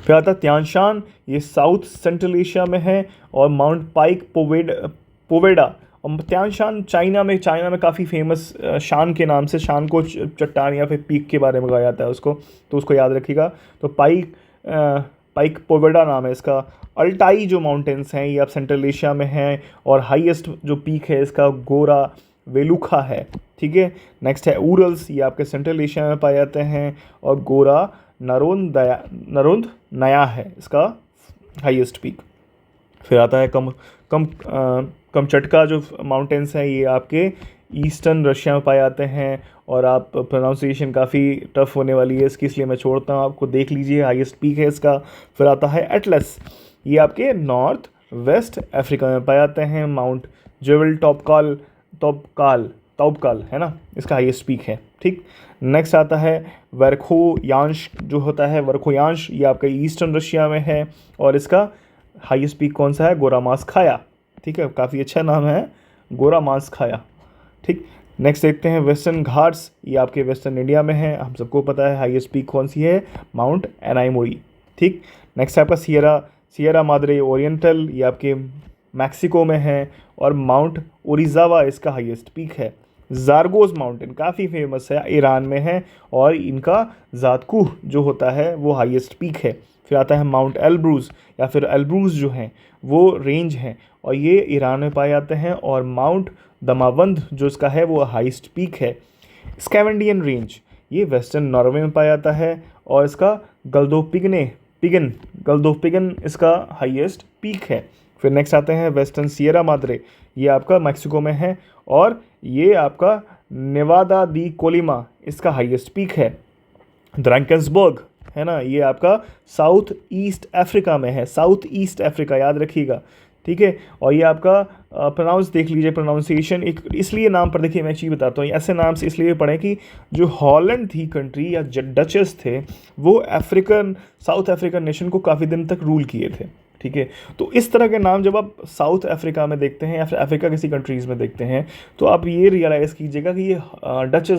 फिर आता है त्यानशान, ये साउथ सेंट्रल एशिया में है, और माउंट पाइक पोवेडा, और त्यानशान चाइना में काफ़ी फेमस शान के नाम से, शान को चट्टान या फिर पीक के बारे में कहा जाता है उसको, तो उसको याद रखिएगा। तो पाइक पोवेडा नाम है इसका। अल्टाई जो माउंटेन्स हैं ये आप सेंट्रल एशिया में हैं, और हाईएस्ट जो पीक है इसका गोरा वेलुखा है। ठीक है, नेक्स्ट है उरल्स, ये आपके सेंट्रल एशिया में पाए जाते हैं, और गोरा नरोंद नया है इसका हाईएस्ट पीक। फिर आता है कमचटका जो माउंटेन्स हैं ये आपके ईस्टर्न रशिया में पाए जाते हैं, और आप प्रोनाउंसिएशन काफ़ी टफ होने वाली है इसकी, इसलिए मैं छोड़ता हूँ, आपको देख लीजिए, हाईएस्ट पीक है इसका। फिर आता है एटलस, ये आपके नॉर्थ वेस्ट अफ्रीका में पाए जाते हैं। माउंट जेवल तौबकाल है ना, इसका हाईएस्ट पीक है। ठीक, नेक्स्ट आता है वर्खोयांश जो होता है, वर्खोयांश ये आपका ईस्टर्न रशिया में है, और इसका हाईएस्ट पीक कौन सा है, गोरामास्खाया। ठीक है, काफ़ी अच्छा नाम है, गोरामास्खाया। ठीक, नेक्स्ट देखते हैं वेस्टर्न घाट्स, ये आपके वेस्टर्न इंडिया में है, हम सबको पता है हाईएस्ट पीक कौन सी है, माउंट एनाइमोरी। ठीक, नेक्स्ट आपका सियरा माद्रे ओरिएंटल, ये आपके मैक्सिको में है, और माउंट ओरिजावा इसका हाईएस्ट पीक है। जारगोज माउंटेन काफ़ी फेमस है, ईरान में है, और इनका ज़ातकुह जो होता है वो हाईएस्ट पीक है। फिर आता है माउंट एल्ब्रूज, या फिर एल्ब्रूज जो हैं वो रेंज हैं, और ये ईरान में पाए जाते हैं। और माउंट दमावंद जो इसका है वो हाईएस्ट पीक है। स्कैवेंडियन रेंज ये वेस्टर्न नॉर्वे में पाया जाता है, और इसका गल्दोपिगन इसका हाईएस्ट पीक है। फिर नेक्स्ट आते हैं वेस्टर्न सियरा माद्रे, ये आपका मैक्सिको में है, और ये आपका नेवादा दी कोलिमा इसका हाईएस्ट पीक है। ड्रैंकन्सबर्ग है ना, ये आपका साउथ ईस्ट अफ्रीका में है, साउथ ईस्ट अफ्रीका याद रखिएगा। ठीक है, और ये आपका प्रोनाउंस देख लीजिए, प्रोनाउंसिएशन एक इसलिए नाम पर देखिए, मैं चीज़ बताता हूँ, ऐसे नाम से इसलिए पढ़ें कि जो हॉलैंड थी कंट्री या डचेस थे वो साउथ अफ्रीकन नेशन को काफ़ी दिन तक रूल किए थे। ठीक है, तो इस तरह के नाम जब आप साउथ अफ्रीका में देखते हैं या फिर अफ्रीका किसी कंट्रीज़ में देखते हैं, तो आप ये रियलाइज़ कीजिएगा कि ये डच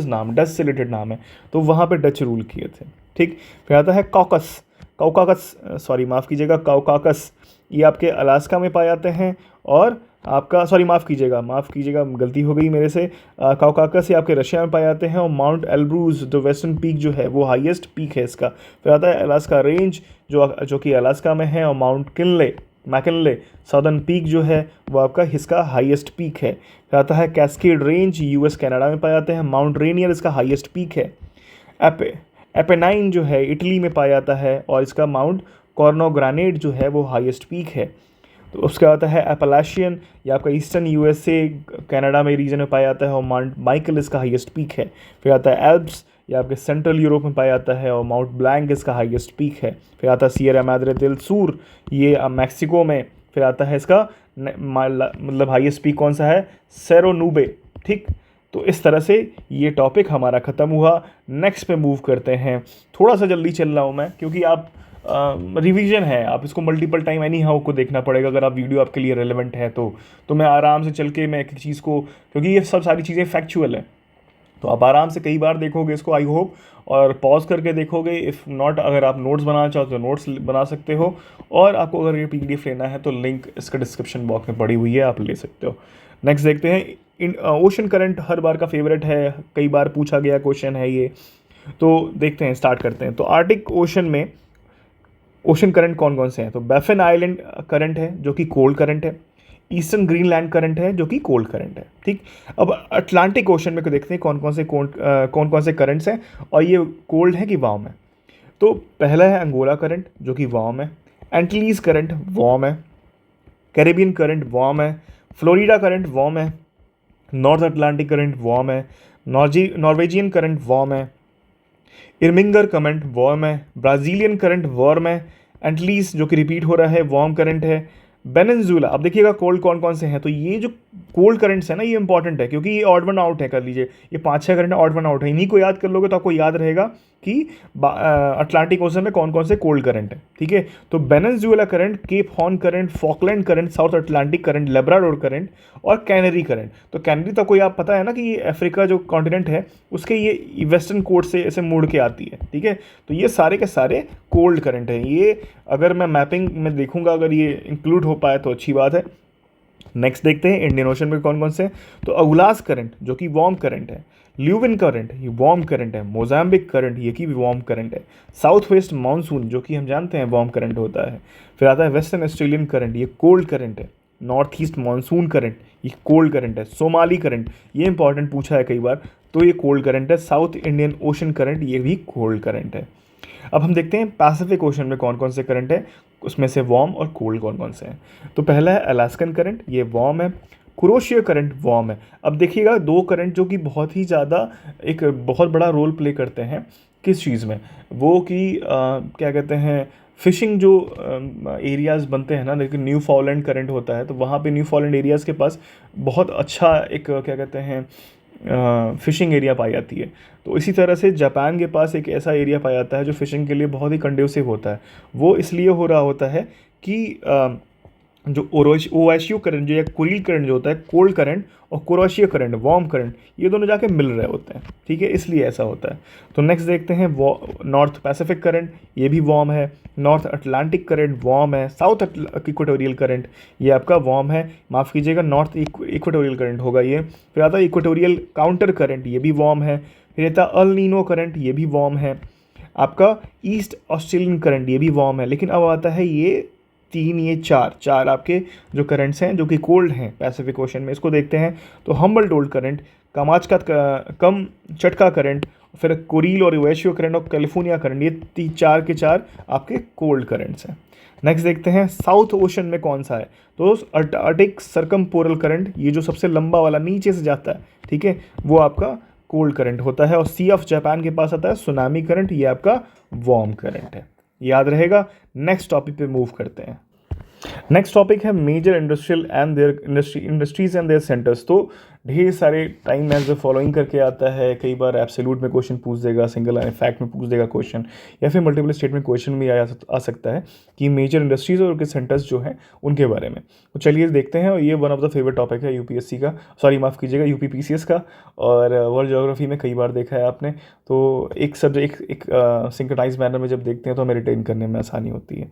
से रिलेटेड नाम है, तो वहाँ पे डच रूल किए थे। ठीक, फिर आता है कॉकस, काउकाकस, सॉरी माफ़ कीजिएगा, काउकाकस ये आपके अलास्का में पाए जाते हैं। और आपका सॉरी माफ़ कीजिएगा गलती हो गई मेरे से, काउकाकस ये आपके रशिया में पाए जाते हैं। और माउंट एल्ब्रूज जो वेस्टर्न पीक जो है वो हाईएस्ट पीक है इसका। फिर आता है अलास्का रेंज जो कि अलास्का में है। और माउंट मैकिनले साउदर्न पीक जो है वो आपका इसका हाईएस्ट पीक है। फिर आता है कैस्केड रेंज, यूएस कनाडा में पाए जाते हैं। माउंट रेनियर इसका हाईएस्ट पीक है। एपेनाइन जो है इटली में पाया जाता है और इसका माउंट कॉर्नोग्रानेट जो है वो हाईएस्ट पीक है। तो उसका आता है एपलाशियन, या आपका ईस्टर्न यूएसए कनाडा में रीजन में पाया जाता है और माउंट माइकल इसका हाईएस्ट पीक है। फिर आता है एल्प्स, या आपके सेंट्रल यूरोप में पाया जाता है और माउंट ब्लैंक इसका हाईएस्ट पीक है। फिर आता है सियरा मैद्रे देल सूर, ये मैक्सिको में। फिर आता है इसका मतलब हाईएस्ट पीक कौन सा है, सेरो नूबे। ठीक, तो इस तरह से ये टॉपिक हमारा ख़त्म हुआ। नेक्स्ट पे मूव करते हैं। थोड़ा सा जल्दी चल रहा हूँ मैं, क्योंकि आप रिवीजन है, आप इसको मल्टीपल टाइम एनी हाउ को देखना पड़ेगा अगर आप वीडियो आपके लिए रेलेवेंट है तो मैं आराम से चल के मैं एक चीज़ को, क्योंकि ये सब सारी चीज़ें फैक्चुअल है, तो आप आराम से कई बार देखोगे इसको आई होप, और पॉज करके देखोगे। इफ़ नॉट, अगर आप नोट्स बनाना चाहो तो नोट्स बना सकते हो, और आपको अगर ये पीडीएफ लेना है तो लिंक इसका डिस्क्रिप्शन बॉक्स में पड़ी हुई है, आप ले सकते हो। नेक्स्ट देखते हैं, ओशन करंट हर बार का फेवरेट है, कई बार पूछा गया क्वेश्चन है ये, तो देखते हैं, स्टार्ट करते हैं। तो आर्टिक ओशन में ओशन करंट कौन कौन से हैं, तो बैफिन आइलैंड करंट है जो कि कोल्ड करंट है। ईस्टर्न ग्रीनलैंड करंट है जो कि कोल्ड करंट है। ठीक, अब अटलांटिक ओशन में को देखते हैं कौन कौन से करंट्स हैं और ये कोल्ड है कि वार्म है। तो पहला है अंगोला करंट जो कि वार्म है। एंटीलीज करंट वार्म है। कैरेबियन करंट वार्म है। फ्लोरिडा करंट वार्म है। नॉर्थ अटलांटिक करंट वार्म है। नॉर्वेजियन करंट वार्म है। इर्मिंगर करंट वार्म है। ब्राज़ीलियन करंट वार्म है। एंटीलीज जो कि रिपीट हो रहा है वार्म करंट है। वेनेजुएला, अब देखिएगा कोल्ड कौन कौन से हैं, तो ये जो कोल्ड करंट्स है ना ये इंपॉर्टेंट है, क्योंकि ये ऑड वन आउट है, कर लीजिए ये 5-6 करंट ऑड वन आउट है, इन्हीं को याद कर लोगे तो आपको याद रहेगा कि अटलांटिक ओशन में कौन कौन से कोल्ड करंट है। ठीक है, तो Venezuela current, Cape Horn current, Falkland current, south Atlantic current, Labrador current और कैनरी करंट। तो कैनरी तो कोई आप पता है ना कि ये अफ्रीका जो कॉन्टिनेंट है उसके ये वेस्टर्न कोर्ट से ऐसे मुड़ के आती है। ठीक है, तो ये सारे के सारे कोल्ड करंट हैं। ये अगर मैं मैपिंग में देखूंगा अगर ये इंक्लूड हो पाए तो अच्छी बात है। नेक्स्ट देखते हैं इंडियन ओशन में कौन कौन से। तो अगुलास करंट जो कि वार्म करंट है। ल्यूविन करंट ये वार्म करंट है। मोजाम्बिक करंट ये कि वार्म करंट है। साउथ वेस्ट मानसून जो कि हम जानते हैं वार्म करंट होता है। फिर आता है वेस्टर्न ऑस्ट्रेलियन करंट, ये कोल्ड करंट है। नॉर्थ ईस्ट मानसून करंट ये कोल्ड करंट है। सोमाली करंट ये इंपॉर्टेंट पूछा है कई बार, तो ये कोल्ड करंट है। साउथ इंडियन ओशन करंट ये भी कोल्ड करंट है। अब हम देखते हैं पैसिफिक ओशन में कौन कौन से करंट है, उसमें से वार्म और कोल्ड कौन कौन से हैं। तो पहला है अलास्कन करंट, ये वार्म है। कुरोशिया करंट वार्म है। अब देखिएगा दो करंट जो कि बहुत ही ज़्यादा एक बहुत बड़ा रोल प्ले करते हैं किस चीज़ में, वो कि क्या कहते हैं, फिशिंग जो एरियाज़ बनते हैं ना, लेकिन न्यू फॉलैंड करंट होता है तो वहाँ पे न्यू फॉलैंड एरियाज़ के पास बहुत अच्छा एक क्या कहते हैं फ़िशिंग एरिया पाई जाती है। तो इसी तरह से जापान के पास एक ऐसा एरिया पाया जाता है जो फ़िशिंग के लिए बहुत ही कंड्यूसिव होता है। वो इसलिए हो रहा होता है कि जो ओएसयू करंट जो या कुरील करंट जो होता है कोल्ड करंट, और कुरोशिया करंट वार्म करंट, ये दोनों जाके मिल रहे होते हैं। ठीक है, इसलिए ऐसा होता है। तो नेक्स्ट देखते हैं नॉर्थ पैसिफिक करंट, ये भी वार्म है। नॉर्थ अटलांटिक करंट वार्म है। साउथ इक्वेटोरियल करंट ये आपका वार्म है, माफ़ कीजिएगा नॉर्थ इक्वेटोरियल करंट होगा ये। फिर आता है इक्वेटोरियल काउंटर करंट, ये भी वार्म है। फिर आता है अल नीनो करंट, ये भी वार्म है। आपका ईस्ट ऑस्ट्रेलियन करंट ये भी वार्म है। लेकिन अब आता है ये चार आपके जो करंट्स हैं जो कि कोल्ड हैं पैसिफिक ओशन में, इसको देखते हैं। तो हम्बलडोल्ट करंट, कम चटका करंट, फिर कुरील और ओएसयू करंट और कैलिफोर्निया करंट, ये चार के चार आपके कोल्ड करंट्स हैं। नेक्स्ट देखते हैं साउथ ओशन में कौन सा है। तो आर्टिक सर्कमपोरल करंट, ये जो सबसे लंबा वाला नीचे से जाता है, ठीक है, वो आपका कोल्ड करंट होता है। और सी ऑफ जापान के पास आता है सुनामी करंट, ये आपका वार्म करंट है, याद रहेगा। नेक्स्ट टॉपिक पे मूव करते हैं। नेक्स्ट टॉपिक है major industries and their centres. तो ढेर सारे टाइम एज द फॉलोइंग करके आता है, कई बार एब्सोल्यूट में क्वेश्चन पूछ देगा, सिंगल लाइन फैक्ट में पूछ देगा क्वेश्चन, या फिर मल्टीपल स्टेटमेंट क्वेश्चन भी आ सकता है कि मेजर इंडस्ट्रीज़ और उनके सेंटर्स जो हैं उनके बारे में। तो चलिए देखते हैं, और ये one of the favourite topic है यूपीएससी का, सॉरी माफ़ कीजिएगा यूपीपीसीएस का, और वर्ल्ड ज्योग्राफी में कई बार देखा है आपने। तो एक सब्जेक्ट एक सिंक्रोनाइज मैनर में जब देखते हैं तो हमें रिटेन करने में आसानी होती है।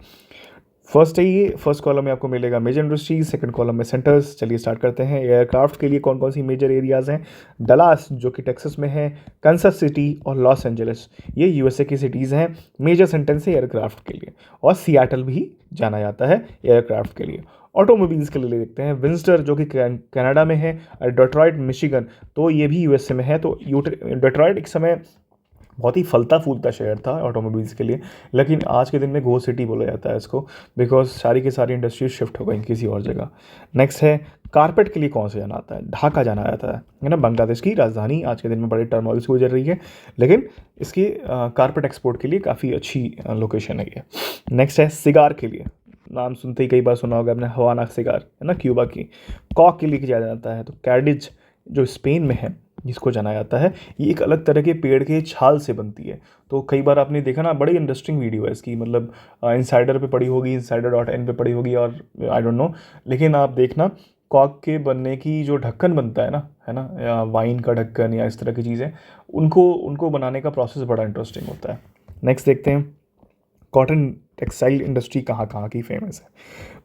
फर्स्ट है ये, फर्स्ट कॉलम में आपको मिलेगा मेजर इंडस्ट्रीज, सेकंड कॉलम में सेंटर्स। चलिए स्टार्ट करते हैं। एयरक्राफ्ट के लिए कौन कौन सी मेजर एरियाज़ हैं? डलास जो कि टेक्सास में है, कंसास सिटी और लॉस एंजलिस, ये यूएसए की सिटीज़ हैं। मेजर सेंटेंस है एयरक्राफ्ट के लिए, और सियाटल भी जाना जाता है एयरक्राफ्ट के लिए। ऑटोमोबाइल्स के लिए देखते हैं विंस्टर जो कि कनाडा में है, डेट्रॉयट मिशिगन, तो ये भी यूएसए में है। तो डेट्रॉयट एक समय बहुत ही फलता फूलता शहर था ऑटोमोबाइल्स के लिए, लेकिन आज के दिन में गो सिटी बोला जाता है इसको, बिकॉज सारी की सारी इंडस्ट्रीज शिफ्ट हो गई किसी और जगह। नेक्स्ट है कारपेट के लिए कौन से जाना आता है? ढाका जाना जाता है ना, बांग्लादेश की राजधानी आज के दिन में बड़े टर्मोइल से गुजर रही है, लेकिन इसकी कारपेट एक्सपोर्ट के लिए काफ़ी अच्छी लोकेशन है ये। नेक्स्ट है सिगार के लिए, नाम सुनते ही कई बार सुना होगा आपने, हवाना सिगार है ना, क्यूबा की। कॉक के लिए जाना जाता है तो कैडिज जो स्पेन में है, जिसको जाना जाता है, ये एक अलग तरह के पेड़ के छाल से बनती है। तो कई बार आपने देखा ना, बड़ी इंटरेस्टिंग वीडियो है इसकी, मतलब इनसाइडर पे पड़ी होगी, insider.in पे पड़ी होगी, और आई डोंट नो, लेकिन आप देखना कॉक के बनने की जो ढक्कन बनता है ना, या वाइन का ढक्कन या इस तरह की चीज़ें, उनको बनाने का प्रोसेस बड़ा इंटरेस्टिंग होता है। नेक्स्ट देखते हैं कॉटन टेक्सटाइल इंडस्ट्री कहाँ कहाँ की फेमस है।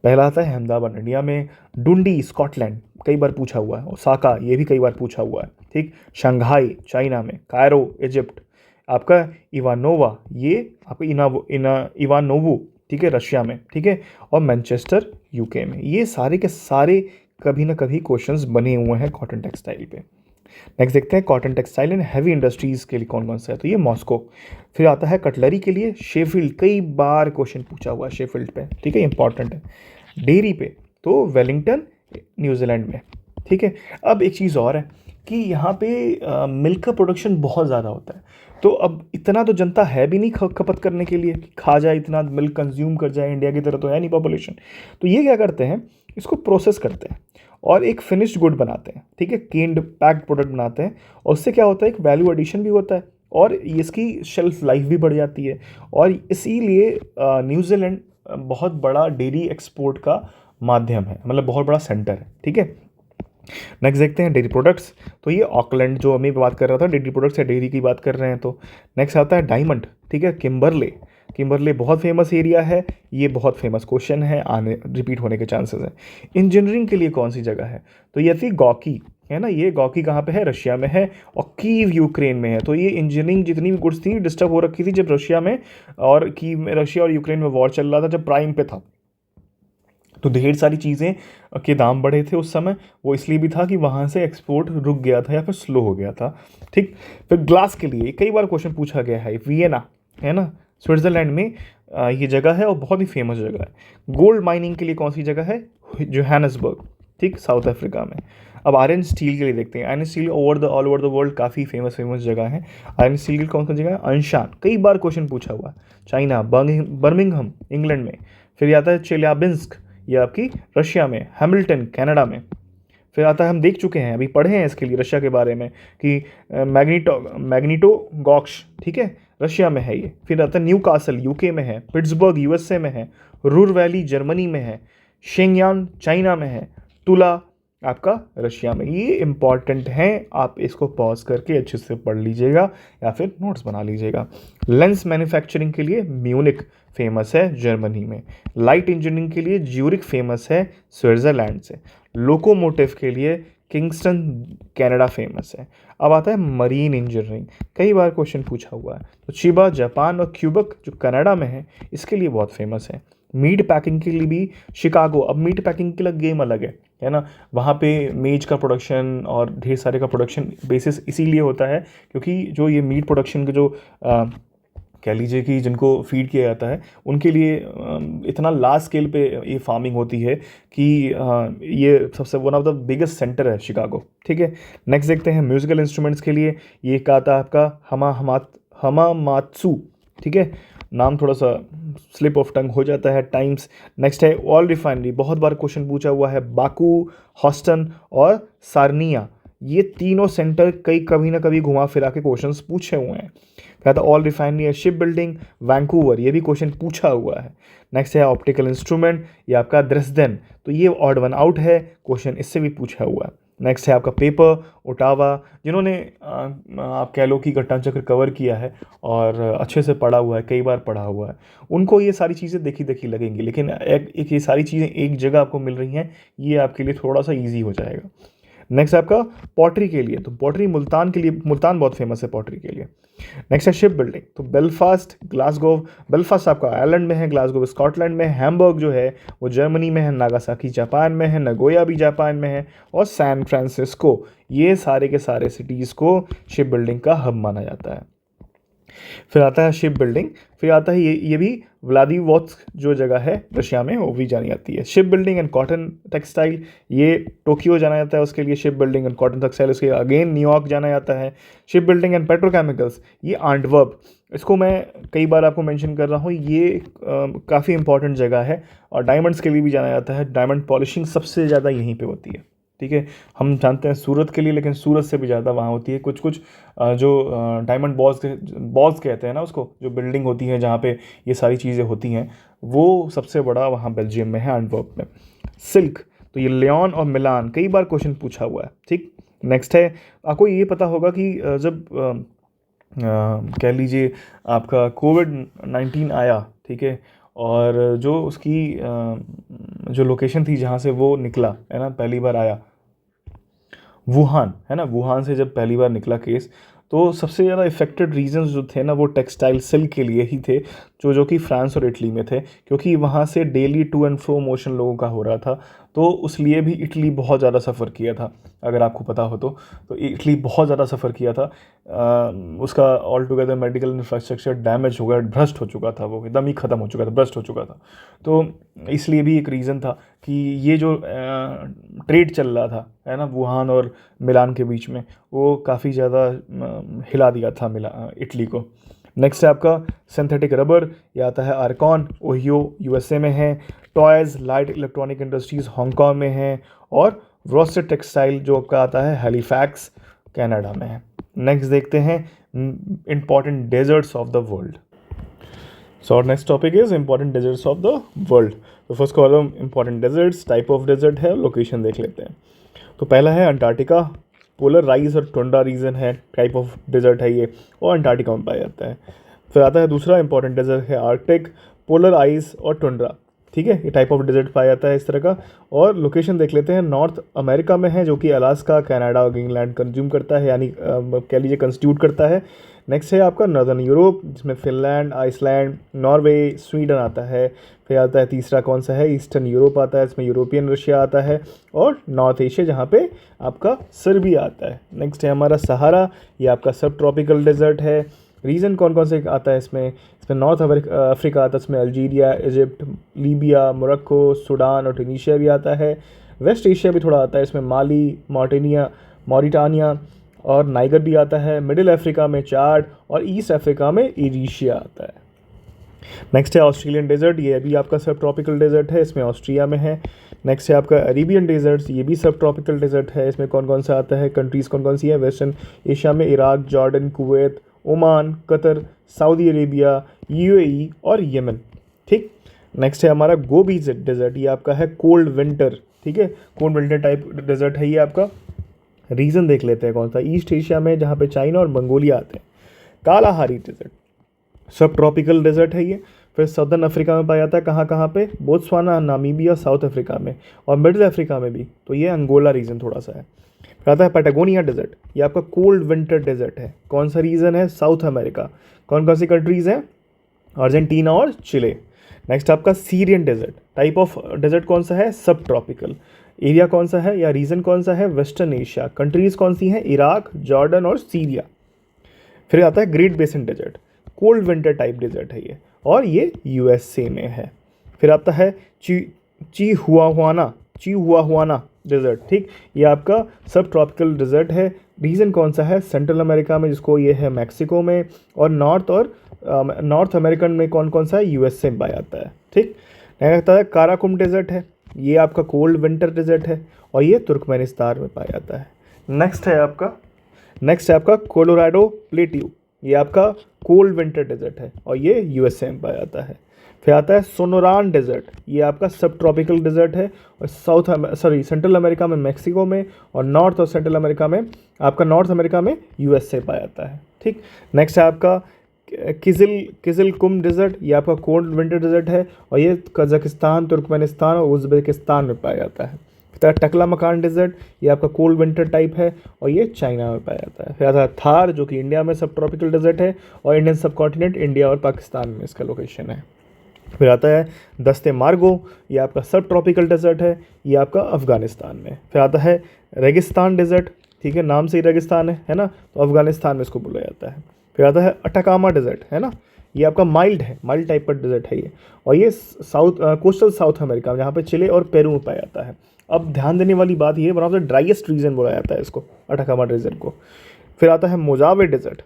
पहला आता है अहमदाबाद इंडिया में, डुंडी स्कॉटलैंड कई बार पूछा हुआ है, ओसाका ये भी कई बार पूछा हुआ है, ठीक। शंघाई चाइना में, कायरो इजिप्ट, आपका इवानोवा ये आपका इवानोवो, ठीक है, रशिया में, ठीक है, और मैनचेस्टर यूके में। ये सारे के सारे कभी ना कभी क्वेश्चंस बने हुए हैं कॉटन टेक्सटाइल पे। नेक्स्ट देखते हैं cotton textile and heavy industries के लिए कौन कौन सा है, तो ये मॉस्को। फिर आता है कटलरी के लिए शेफील्ड, कई बार क्वेश्चन पूछा हुआ है शेफील्ड पे, ठीक है, इंपॉर्टेंट है। डेयरी पे तो वेलिंगटन न्यूजीलैंड में, ठीक है। अब एक चीज़ और है कि यहाँ पे मिल्क का प्रोडक्शन बहुत ज़्यादा होता है, तो अब इतना तो जनता है भी नहीं खपत करने के लिए कि खा जाए, इतना मिल्क कंज्यूम कर जाए, इंडिया की तरह तो है नहीं पॉपुलेशन। तो ये क्या करते हैं, इसको प्रोसेस करते हैं और एक फिनिश्ड गुड बनाते हैं, ठीक है, केन्ड पैक्ड प्रोडक्ट बनाते हैं, और उससे क्या होता है, एक वैल्यू एडिशन भी होता है और इसकी शेल्फ लाइफ भी बढ़ जाती है, और इसीलिए न्यूजीलैंड बहुत बड़ा डेयरी एक्सपोर्ट का माध्यम है, मतलब बहुत बड़ा सेंटर है, ठीक है। नेक्स्ट देखते हैं डेयरी प्रोडक्ट्स, तो ये ऑकलैंड जो हमें बात कर रहा था डेयरी प्रोडक्ट्स या डेयरी की बात कर रहे हैं, तो नेक्स्ट आता है डायमंड, ठीक है, किम्बरले बहुत फेमस एरिया है, ये बहुत फेमस क्वेश्चन है, आने रिपीट होने के चांसेस है। इंजीनियरिंग के लिए कौन सी जगह है, तो ये थी गॉकी, है ना, ये गॉकी कहाँ पे है, रशिया में है, और कीव यूक्रेन में है। तो ये इंजीनियरिंग जितनी भी गुड्स थी डिस्टर्ब हो रखी थी जब रशिया में और कीव में, रशिया और यूक्रेन में वॉर चल रहा था, जब प्राइम पे था, तो ढेर सारी चीज़ें के दाम बढ़े थे उस समय, वो इसलिए भी था कि वहाँ से एक्सपोर्ट रुक गया था या फिर स्लो हो गया था, ठीक। फिर ग्लास के लिए कई बार क्वेश्चन पूछा गया है, वियना है ना, स्विट्ज़रलैंड में ये जगह है और बहुत ही फेमस जगह है। गोल्ड माइनिंग के लिए कौन सी जगह है, जोहान्सबर्ग, ठीक, साउथ अफ्रीका में। अब आयरन स्टील के लिए देखते हैं, iron steel all over the world काफ़ी फेमस जगह है। आयरन स्टील की कौन सी जगह है, अंशान, कई बार क्वेश्चन पूछा हुआ है, चाइना, बर्मिंघम इंग्लैंड में। फिर आता है चेल्याबिंस्क, ये आपकी रशिया में, हैमिल्टन कनाडा में। फिर आता है, हम देख चुके हैं, अभी पढ़े हैं इसके लिए रशिया के बारे में कि मैग्नीटोगॉर्स्क, ठीक है, रशिया में है ये। फिर आता है न्यू कासल यूके में है, पिट्सबर्ग यूएसए में है, रूर वैली जर्मनी में है, शेंगयान चाइना में है, तुला आपका रशिया में। ये इंपॉर्टेंट हैं, आप इसको पॉज करके अच्छे से पढ़ लीजिएगा या फिर नोट्स बना लीजिएगा। लेंस मैन्युफैक्चरिंग के लिए म्यूनिक फेमस है जर्मनी में। लाइट इंजीनियरिंग के लिए ज्यूरिक फेमस है स्विट्ज़रलैंड से। लोकोमोटिव के लिए किंगस्टन कनाडा फेमस है। अब आता है मरीन इंजीनियरिंग, कई बार क्वेश्चन पूछा हुआ है, तो चिबा जापान और क्यूबेक जो कनाडा में है इसके लिए बहुत फेमस है। मीट पैकिंग के लिए भी शिकागो, अब मीट पैकिंग के लिए गेम अलग है ना, वहाँ पे मेज का प्रोडक्शन और ढेर सारे का प्रोडक्शन बेसिस इसीलिए होता है क्योंकि जो ये मीट प्रोडक्शन के जो कह लीजिए कि जिनको फीड किया जाता है उनके लिए इतना लार्ज स्केल पे ये फार्मिंग होती है कि ये सबसे one of the biggest centre है शिकागो, ठीक है। नेक्स्ट देखते हैं म्यूज़िकल इंस्ट्रूमेंट्स के लिए, ये एक आता है आपका हमामात्सु, ठीक है, नाम थोड़ा सा स्लिप ऑफ टंग हो जाता है टाइम्स। नेक्स्ट है ऑयल रिफाइनरी, बहुत बार क्वेश्चन पूछा हुआ है, बाकू, हॉस्टन और सार्निया, ये तीनों सेंटर कई कभी ना कभी घुमा फिरा के क्वेश्चंस पूछे हुए हैं। फिर आता है all refinery ship building Vancouver, ये भी क्वेश्चन पूछा हुआ है। नेक्स्ट है ऑप्टिकल इंस्ट्रूमेंट, ये आपका द्रेसडेन, तो ये ऑड वन आउट है, क्वेश्चन इससे भी पूछा हुआ है। नेक्स्ट है आपका पेपर ओटावा, जिन्होंने आप कह लो कि घटना चक्र कवर किया है और अच्छे से पढ़ा हुआ है, कई बार पढ़ा हुआ है, उनको ये सारी चीज़ें देखी देखी लगेंगी, लेकिन एक ये सारी चीज़ें एक जगह आपको मिल रही हैं, ये आपके लिए थोड़ा सा ईजी हो जाएगा। नेक्स्ट आपका पॉटरी के लिए, तो पॉटरी मुल्तान के लिए, मुल्तान बहुत फेमस है पॉटरी के लिए। नेक्स्ट है शिप बिल्डिंग, तो बेलफास्ट ग्लासगो, बेलफास्ट आपका आयरलैंड में है, ग्लासगो स्कॉटलैंड में है, हैम्बर्ग जो है वो जर्मनी में है, नागासाकी जापान में है, नगोया भी जापान में है, और सैन फ्रांसिस्को, ये सारे के सारे सिटीज़ को शिप बिल्डिंग का हब माना जाता है। फिर आता है शिप बिल्डिंग, फिर आता है ये भी व्लादिवोत्स्क जो जगह है रशिया में, वो भी जानी जाती है। Ship building and cotton textile, ये टोक्यो जाना जाता है उसके लिए ship building and cotton textile, उसके अगेन न्यूयॉर्क जाना जाता है। शिप बिल्डिंग एंड पेट्रोकेमिकल्स, ये एंटवर्प, इसको मैं कई बार आपको मेंशन कर रहा हूँ, ये काफ़ी इंपॉर्टेंट जगह है, और डायमंड्स के लिए भी जाना जाता है। डायमंड पॉलिशिंग सबसे ज़्यादा यहीं पे होती है, ठीक है। हम जानते हैं सूरत के लिए, लेकिन सूरत से भी ज़्यादा वहाँ होती है। कुछ कुछ जो डायमंड बॉल्स कहते हैं ना उसको, जो बिल्डिंग होती है जहाँ पे ये सारी चीज़ें होती हैं, वो सबसे बड़ा वहाँ बेल्जियम में है, एंटवर्प में। सिल्क, तो ये लियोन और मिलान, कई बार क्वेश्चन पूछा हुआ है, ठीक। नेक्स्ट है, आपको ये पता होगा कि जब कह लीजिए आपका कोविड-19 आया, ठीक है, और जो उसकी जो लोकेशन थी जहाँ से वो निकला है ना, पहली बार आया, वुहान है ना, वुहान से जब पहली बार निकला केस, तो सबसे ज़्यादा इफेक्टेड रीजन्स जो थे ना, वो टेक्सटाइल सिल्क के लिए ही थे, जो कि फ्रांस और इटली में थे, क्योंकि वहाँ से daily to and fro motion लोगों का हो रहा था, तो उस लिए भी इटली बहुत ज़्यादा सफ़र किया था। अगर आपको पता हो तो इटली बहुत ज़्यादा सफ़र किया था। उसका all together medical infrastructure damage हो गया, भ्रष्ट हो चुका था, वो एकदम ही ख़त्म हो चुका था, भ्रष्ट हो चुका था। तो इसलिए भी एक रीज़न था कि ये जो ट्रेड चल रहा था है ना वुहान और मिलान के बीच में, वो काफ़ी ज़्यादा हिला दिया था इटली को। नेक्स्ट है आपका सिंथेटिक रबर, ये आता है आर्कॉन, ओहियो यूएसए में है। Toys light electronic industries Hong Kong में है, और रोस्टेड टेक्सटाइल जो आपका आता है हैलिफैक्स कनाडा में है। नेक्स्ट देखते हैं important desserts of the world. So our next topic is important deserts of the world. तो first column important deserts, type of desert है, लोकेशन देख लेते हैं। तो पहला है अंटार्कटिका, पोलर राइज और टुंड्रा रीजन है, टाइप ऑफ डेजर्ट है ये, और अंटार्कटिका में पाया जाता है। फिर आता है दूसरा इंपॉर्टेंट डेजर्ट है आर्कटिक, पोलर आइस और टुंड्रा, ठीक है, ये टाइप ऑफ डेजर्ट पाया जाता है इस तरह का। और लोकेशन देख लेते हैं, नॉर्थ अमेरिका में है, जो कि अलास्का, कनाडा और ग्रीनलैंड कंज्यूम करता है, यानी कह लीजिए कंस्टिट्यूट करता है। नेक्स्ट है आपका नॉर्दर्न यूरोप, जिसमें फिनलैंड, आइसलैंड, नॉर्वे, स्वीडन आता है। फिर आता है तीसरा कौन सा है, ईस्टर्न यूरोप आता है, इसमें यूरोपियन रशिया आता है, और नॉर्थ एशिया जहाँ पे आपका सर्बिया आता है। नेक्स्ट है हमारा सहारा, ये आपका सब ट्रॉपिकल डेजर्ट है। रीजन कौन कौन से आता है इसमें नॉर्थ अफ्रीका आता है, इसमें Algeria, Egypt, Libya, Morocco, Sudan और ट्यूनीशिया भी आता है। वेस्ट एशिया भी थोड़ा आता है, इसमें माली, मॉरिटानिया और नाइगर भी आता है। मिडिल अफ्रीका में चाड, और ईस्ट अफ्रीका में इरीशिया आता है। नेक्स्ट है ऑस्ट्रेलियन डेजर्ट, ये भी आपका सब ट्रॉपिकल डेजर्ट है, इसमें ऑस्ट्रिया में है। नेक्स्ट है आपका अरेबियन डेजर्ट, ये भी सब ट्रॉपिकल डेजर्ट है, इसमें कौन कौन सा आता है, कंट्रीज़ कौन कौन सी है, वेस्टर्न एशिया में Iraq, Jordan, Kuwait, Oman, Qatar, Saudi Arabia, UAE और यमन, ठीक। नेक्स्ट है हमारा गोबी डेजर्ट, ये आपका है कोल्ड विंटर, ठीक है, कोल्ड विंटर टाइप डेजर्ट है ये आपका। रीज़न देख लेते हैं कौन सा, ईस्ट एशिया में, जहाँ पे चाइना और मंगोलिया आते हैं। कालाहारी डेजर्ट, सब ट्रॉपिकल डेजर्ट है ये। फिर सदर्न अफ्रीका में पाया जाता है, कहाँ कहाँ पे, बोत्सवाना, नामीबिया, साउथ अफ्रीका में, और मिडिल अफ्रीका में भी, तो ये अंगोला रीजन थोड़ा सा है। फिर आता है पैटागोनिया डेजर्ट, ये आपका कोल्ड विंटर डेजर्ट है। कौन सा रीजन है, साउथ अमेरिका। कौन कौन सी कंट्रीज़ हैं, अर्जेंटीना और चिले। नेक्स्ट आपका Syrian desert, type of desert कौन सा है, सब ट्रॉपिकल। एरिया कौन सा है या रीजन कौन सा है, वेस्टर्न एशिया। कंट्रीज़ कौन सी हैं, इराक, जॉर्डन और सीरिया। फिर आता है great basin desert, cold winter type desert है ये, और ये यूएसए में है। फिर आता है चिहुआहुआना डेजर्ट, ठीक, ये आपका सब ट्रॉपिकल डेजर्ट है। रीजन कौन सा है, सेंट्रल अमेरिका में, जिसको ये है मैक्सिको में, और नॉर्थ अमेरिकन में कौन कौन सा है, यूएसए में पाया जाता है, ठीक। नेक्स्ट आता है काराकुम डेजर्ट है, ये आपका कोल्ड विंटर डेजर्ट है, और ये तुर्कमेनिस्तान में पाया जाता है। नेक्स्ट है आपका कोलोराडो प्लेट्यू, ये आपका कोल्ड विंटर डेजर्ट है और ये यूएसए में पाया जाता है। फिर आता है सोनोरान डेजर्ट, ये आपका सब ट्रॉपिकल डेजर्ट है और सेंट्रल अमेरिका में मेक्सिको में, और नॉर्थ और सेंट्रल अमेरिका में आपका नॉर्थ अमेरिका में यूएसए पाया जाता है। ठीक, नेक्स्ट है आपका किजिल कुम डेजर्ट, ये आपका कोल्ड विंटर डेजर्ट है और ये कजाकिस्तान, तुर्कमेनिस्तान और उज़्बेकिस्तान में पाया जाता है। फिर टकला मकान डेजर्ट, ये आपका कोल्ड विंटर टाइप है और ये चाइना में पाया जाता है। फिर आता है थार, जो कि इंडिया में सब ट्रॉपिकल डेजर्ट है और इंडियन सब कॉन्टिनेंट इंडिया और पाकिस्तान में इसका लोकेशन है। फिर आता है दस्ते मार्गो, ये आपका सब ट्रॉपिकल डेजर्ट है, ये आपका अफ़गानिस्तान में। फिर आता है रेगिस्तान डेजर्ट, ठीक है, नाम से ही रेगिस्तान है ना, तो अफ़गानिस्तान में इसको बोला जाता है। फिर आता है अटाकामा डेजर्ट, है ना, ये आपका माइल्ड टाइप का डेजर्ट है ये, और ये कोस्टल साउथ अमेरिका में, जहाँ पे चिले और पेरू में पाया जाता है। अब ध्यान देने वाली बात ये, one of the driest region बोला जाता है इसको, अटाकामा डेजर्ट को। फिर आता है मोजावे डेजर्ट,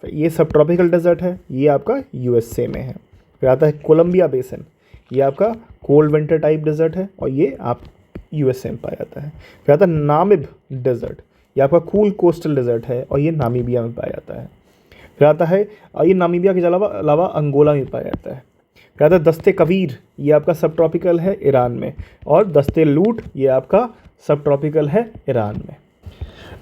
ये सब ट्रॉपिकल डेजर्ट है, ये आपका यूएसए में है। फिर आता है कोलंबिया बेसन, ये आपका कोल्ड विंटर टाइप डेजर्ट है और ये आप यूएसए में पाया जाता है। फिर आता है नामिब डेजर्ट, ये आपका कूल कोस्टल डेजर्ट है और ये नामीबिया में पाया जाता है। फिर आता है ये नामीबिया के अलावा अंगोला में पाया जाता है। फिर आता है दस्ते कबीर, ये आपका सब ट्रॉपिकल है ईरान में, और दस्ते लूट, ये आपका सब ट्रॉपिकल है ईरान में।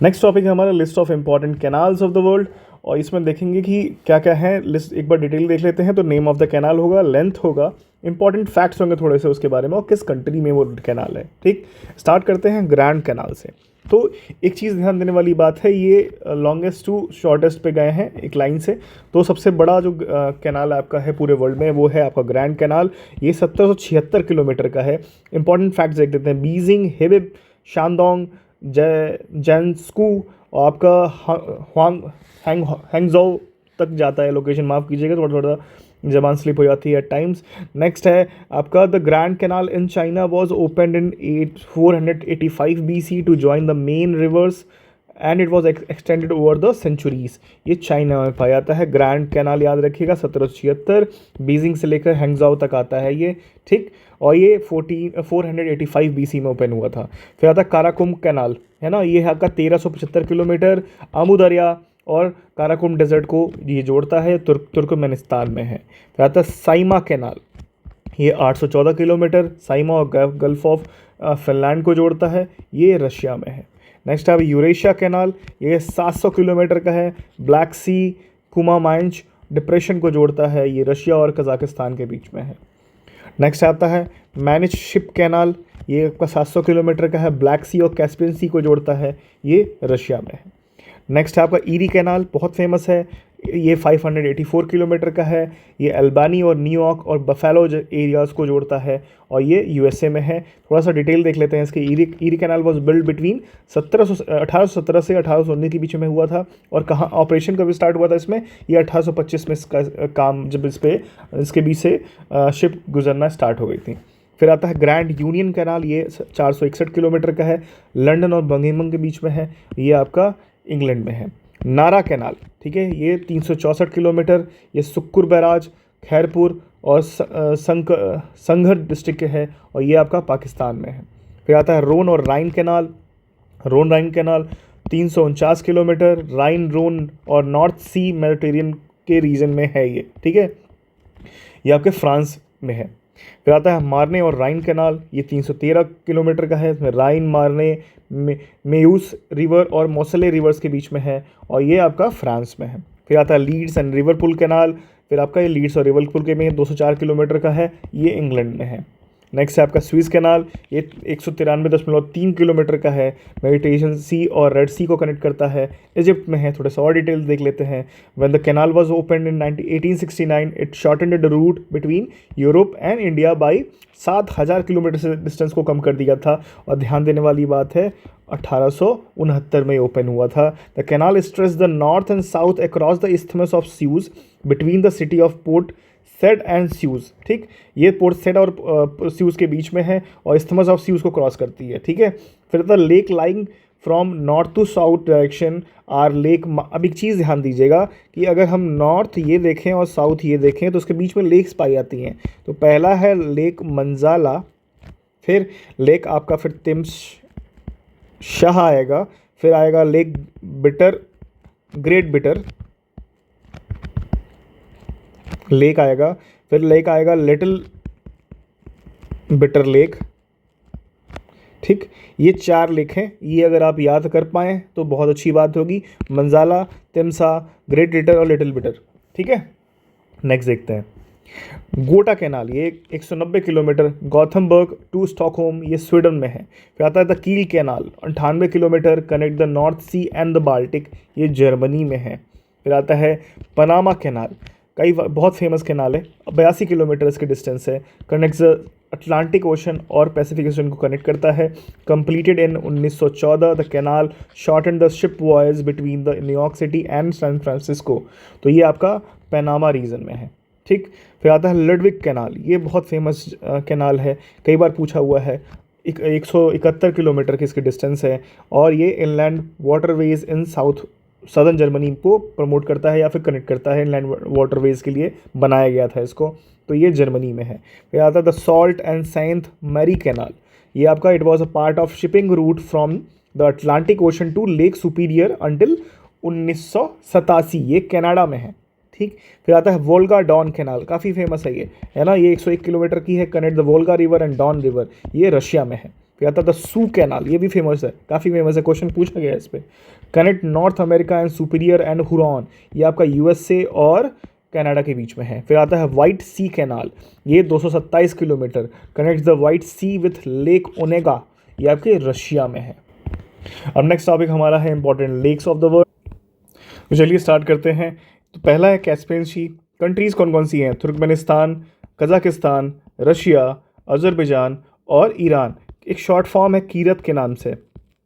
नेक्स्ट टॉपिक है हमारा list of important canals of the world, और इसमें देखेंगे कि क्या क्या है, लिस्ट एक बार डिटेल देख लेते हैं। तो नेम ऑफ द कैनाल होगा, लेंथ होगा, इंपॉर्टेंट फैक्ट्स होंगे थोड़े से उसके बारे में और किस कंट्री में वो कैनाल है। ठीक, स्टार्ट करते हैं ग्रैंड कैनाल से। तो एक चीज़ ध्यान देने वाली बात है, ये लॉन्गेस्ट टू शॉर्टेस्ट पे गए हैं एक लाइन से। तो सबसे बड़ा जो कैनाल आपका है पूरे वर्ल्ड में वो है आपका ग्रैंड कैनाल, ये 1776 किलोमीटर का है। इंपॉर्टेंट फैक्ट्स देख देते हैं, बीजिंग, हेबिब, शानडोंग, जैनस्कू और आपका हैंगजोउ तक जाता है लोकेशन, माफ़ कीजिएगा थोड़ा ज़बान स्लिप हो जाती है एट टाइम्स। नेक्स्ट है आपका the grand canal in China was opened in 485 BC to join the main rivers and it was extended over the centuries. ये चाइना में पाया जाता है ग्रैंड कैनाल, याद रखिएगा 1776, बीजिंग से लेकर हैंगजाओ तक आता है ये। ठीक, और ये 485 BC में ओपन हुआ था। फिर आता है काराकुम कैनाल, है ना, ये आपका 1375 किलोमीटर आमू दरिया और काराकुम डेजर्ट को ये जोड़ता है, तुर्कमेनिस्तान में है। फिर आता है साइमा कैनाल, ये 814 किलोमीटर साइमा और गल्फ ऑफ फिनलैंड को जोड़ता है, ये रशिया में है। नेक्स्ट है यूरेशिया कैनाल, ये 700 किलोमीटर का है, ब्लैक सी कुमामाइंच डिप्रेशन को जोड़ता है, ये रशिया और कजाकिस्तान के बीच में है। नेक्स्ट आता है मैनेज शिप कैनाल, ये आपका 700 किलोमीटर का है, ब्लैक सी और कैस्पियन सी को जोड़ता है, ये रशिया में है। नेक्स्ट है आपका ईरी कैनाल, बहुत फेमस है, ये 584 किलोमीटर का है, ये अल्बानी और न्यूयॉर्क और बफेलो एरियाज़ को जोड़ता है और ये यूएसए में है। थोड़ा सा डिटेल देख लेते हैं इसके। Eerie canal was build between 1817 से 1819 के बीच में हुआ था, और कहाँ ऑपरेशन कभी स्टार्ट हुआ था इसमें, ये 1825 में इसका काम, जब इसके बीच से शिप गुजरना स्टार्ट हो गई थी। फिर आता है ग्रैंड यूनियन कैनाल, ये 461 किलोमीटर का है, लंदन और बर्मिंघम के बीच में है, ये आपका इंग्लैंड में है। नारा कैनाल, ठीक है, ये 364 किलोमीटर, ये सुक्कुर बैराज, खैरपुर और संघर डिस्ट्रिक्ट के है और ये आपका पाकिस्तान में है। फिर आता है रोन और राइन कैनाल, राइन कैनाल 349 किलोमीटर, राइन, रोन और नॉर्थ सी मेडिटेरियन के रीजन में है ये, ठीक है, ये आपके फ्रांस में है। फिर आता है मारने और राइन कैनाल, ये 313 किलोमीटर का है, इसमें राइन, मारने, मेयूस रिवर और मोसले रिवर्स के बीच में है और ये आपका फ्रांस में है। फिर आता है लीड्स एंड लिवरपूल कैनाल, फिर आपका ये लीड्स और लिवरपूल के में 204 किलोमीटर का है, ये इंग्लैंड में है। नेक्स्ट है आपका स्विस कैनाल, ये 193.3 किलोमीटर का है, मेडिटेरेनियन सी और रेड सी को कनेक्ट करता है, इजिप्ट में है। थोड़ा सा और डिटेल्स देख लेते हैं। When the canal was opened in 1869 it shortened the route between Europe and India by 7000 kilometre से डिस्टेंस को कम कर दिया था। और ध्यान देने वाली बात है 1869 में ओपन हुआ था। The canal stress the north and south across the isthmus of sues between the city of port said and sues, ठीक, ये पोर्ट सेड और स्यूज के बीच में है और इस्थमस ऑफ स्यूज को क्रॉस करती है, ठीक है। फिर the lake lying from north to south direction are lake. अब एक चीज़ ध्यान दीजिएगा कि अगर हम नॉर्थ ये देखें और साउथ ये देखें तो उसके बीच में लेक्स पाई जाती हैं। तो पहला है लेक मंजाला, फिर लेक आपका फिर तिम्स शाह आएगा, फिर आएगा lake bitter, great bitter lake आएगा, फिर लेक आएगा लिटिल बिटर लेक। ठीक, ये 4 लेक हैं, ये अगर आप याद कर पाएँ तो बहुत अच्छी बात होगी, मंजाला, तिम्सा, ग्रेट बिटर और लिटिल बिटर। ठीक है, नेक्स्ट देखते हैं गोटा कैनाल, ये 190 किलोमीटर गॉथमबर्ग टू स्टॉकहोम, ये स्वीडन में है। फिर आता है the Kiel canal 98 kilometre, connect the north sea and the Baltic, ये जर्मनी में है। फिर आता है पनामा कैनाल, बहुत फेमस कैनाल है, 82 किलोमीटर इसके डिस्टेंस है, कनेक्ट्स द अटलांटिक ओशन और पैसिफिक ओशन को कनेक्ट करता है। Completed in 1914, the canal shorten the ship voyage between the New York city and San Francisco, तो ये आपका पनामा रीजन में है। ठीक, फिर आता है लुडविग कैनाल, ये बहुत फेमस कैनाल है, कई बार पूछा हुआ है। 171 किलोमीटर की इसकी डिस्टेंस है और ये inland waterways in southern Germany को प्रमोट करता है या फिर कनेक्ट करता है, इनलैंड वाटरवेज के लिए बनाया गया था इसको, तो ये जर्मनी में है। फिर आता है the Sault and Saint Marie canal, ये आपका it was a part of shipping route from the Atlantic ocean to lake Superior until 1987, ये कनाडा में है। ठीक, फिर आता है वोल्गा डॉन कैनाल, काफ़ी फेमस है ये, है ना, ये 101 किलोमीटर की है, connect the Volga river and Don river, ये रशिया में है। फिर आता है द सू कैनाल, ये भी फेमस है, काफ़ी फेमस है, क्वेश्चन पूछा गया है इस पर, connect north America and superior and Huron, ये आपका यूएसए और कनाडा के बीच में है। फिर आता है वाइट सी कैनाल, ये 227 kilometre, connect the White Sea with Lake Onega, ये आपके रशिया में है। अब नेक्स्ट टॉपिक हमारा है important lakes of the world, तो चलिए स्टार्ट करते हैं। तो पहला है कैस्पियन सी, कंट्रीज़ कौन कौन सी हैं, तुर्कमेनिस्तान, कजाकिस्तान, रशिया, अजरबैजान और ईरान। एक शॉर्ट फॉर्म है कीरत के नाम से,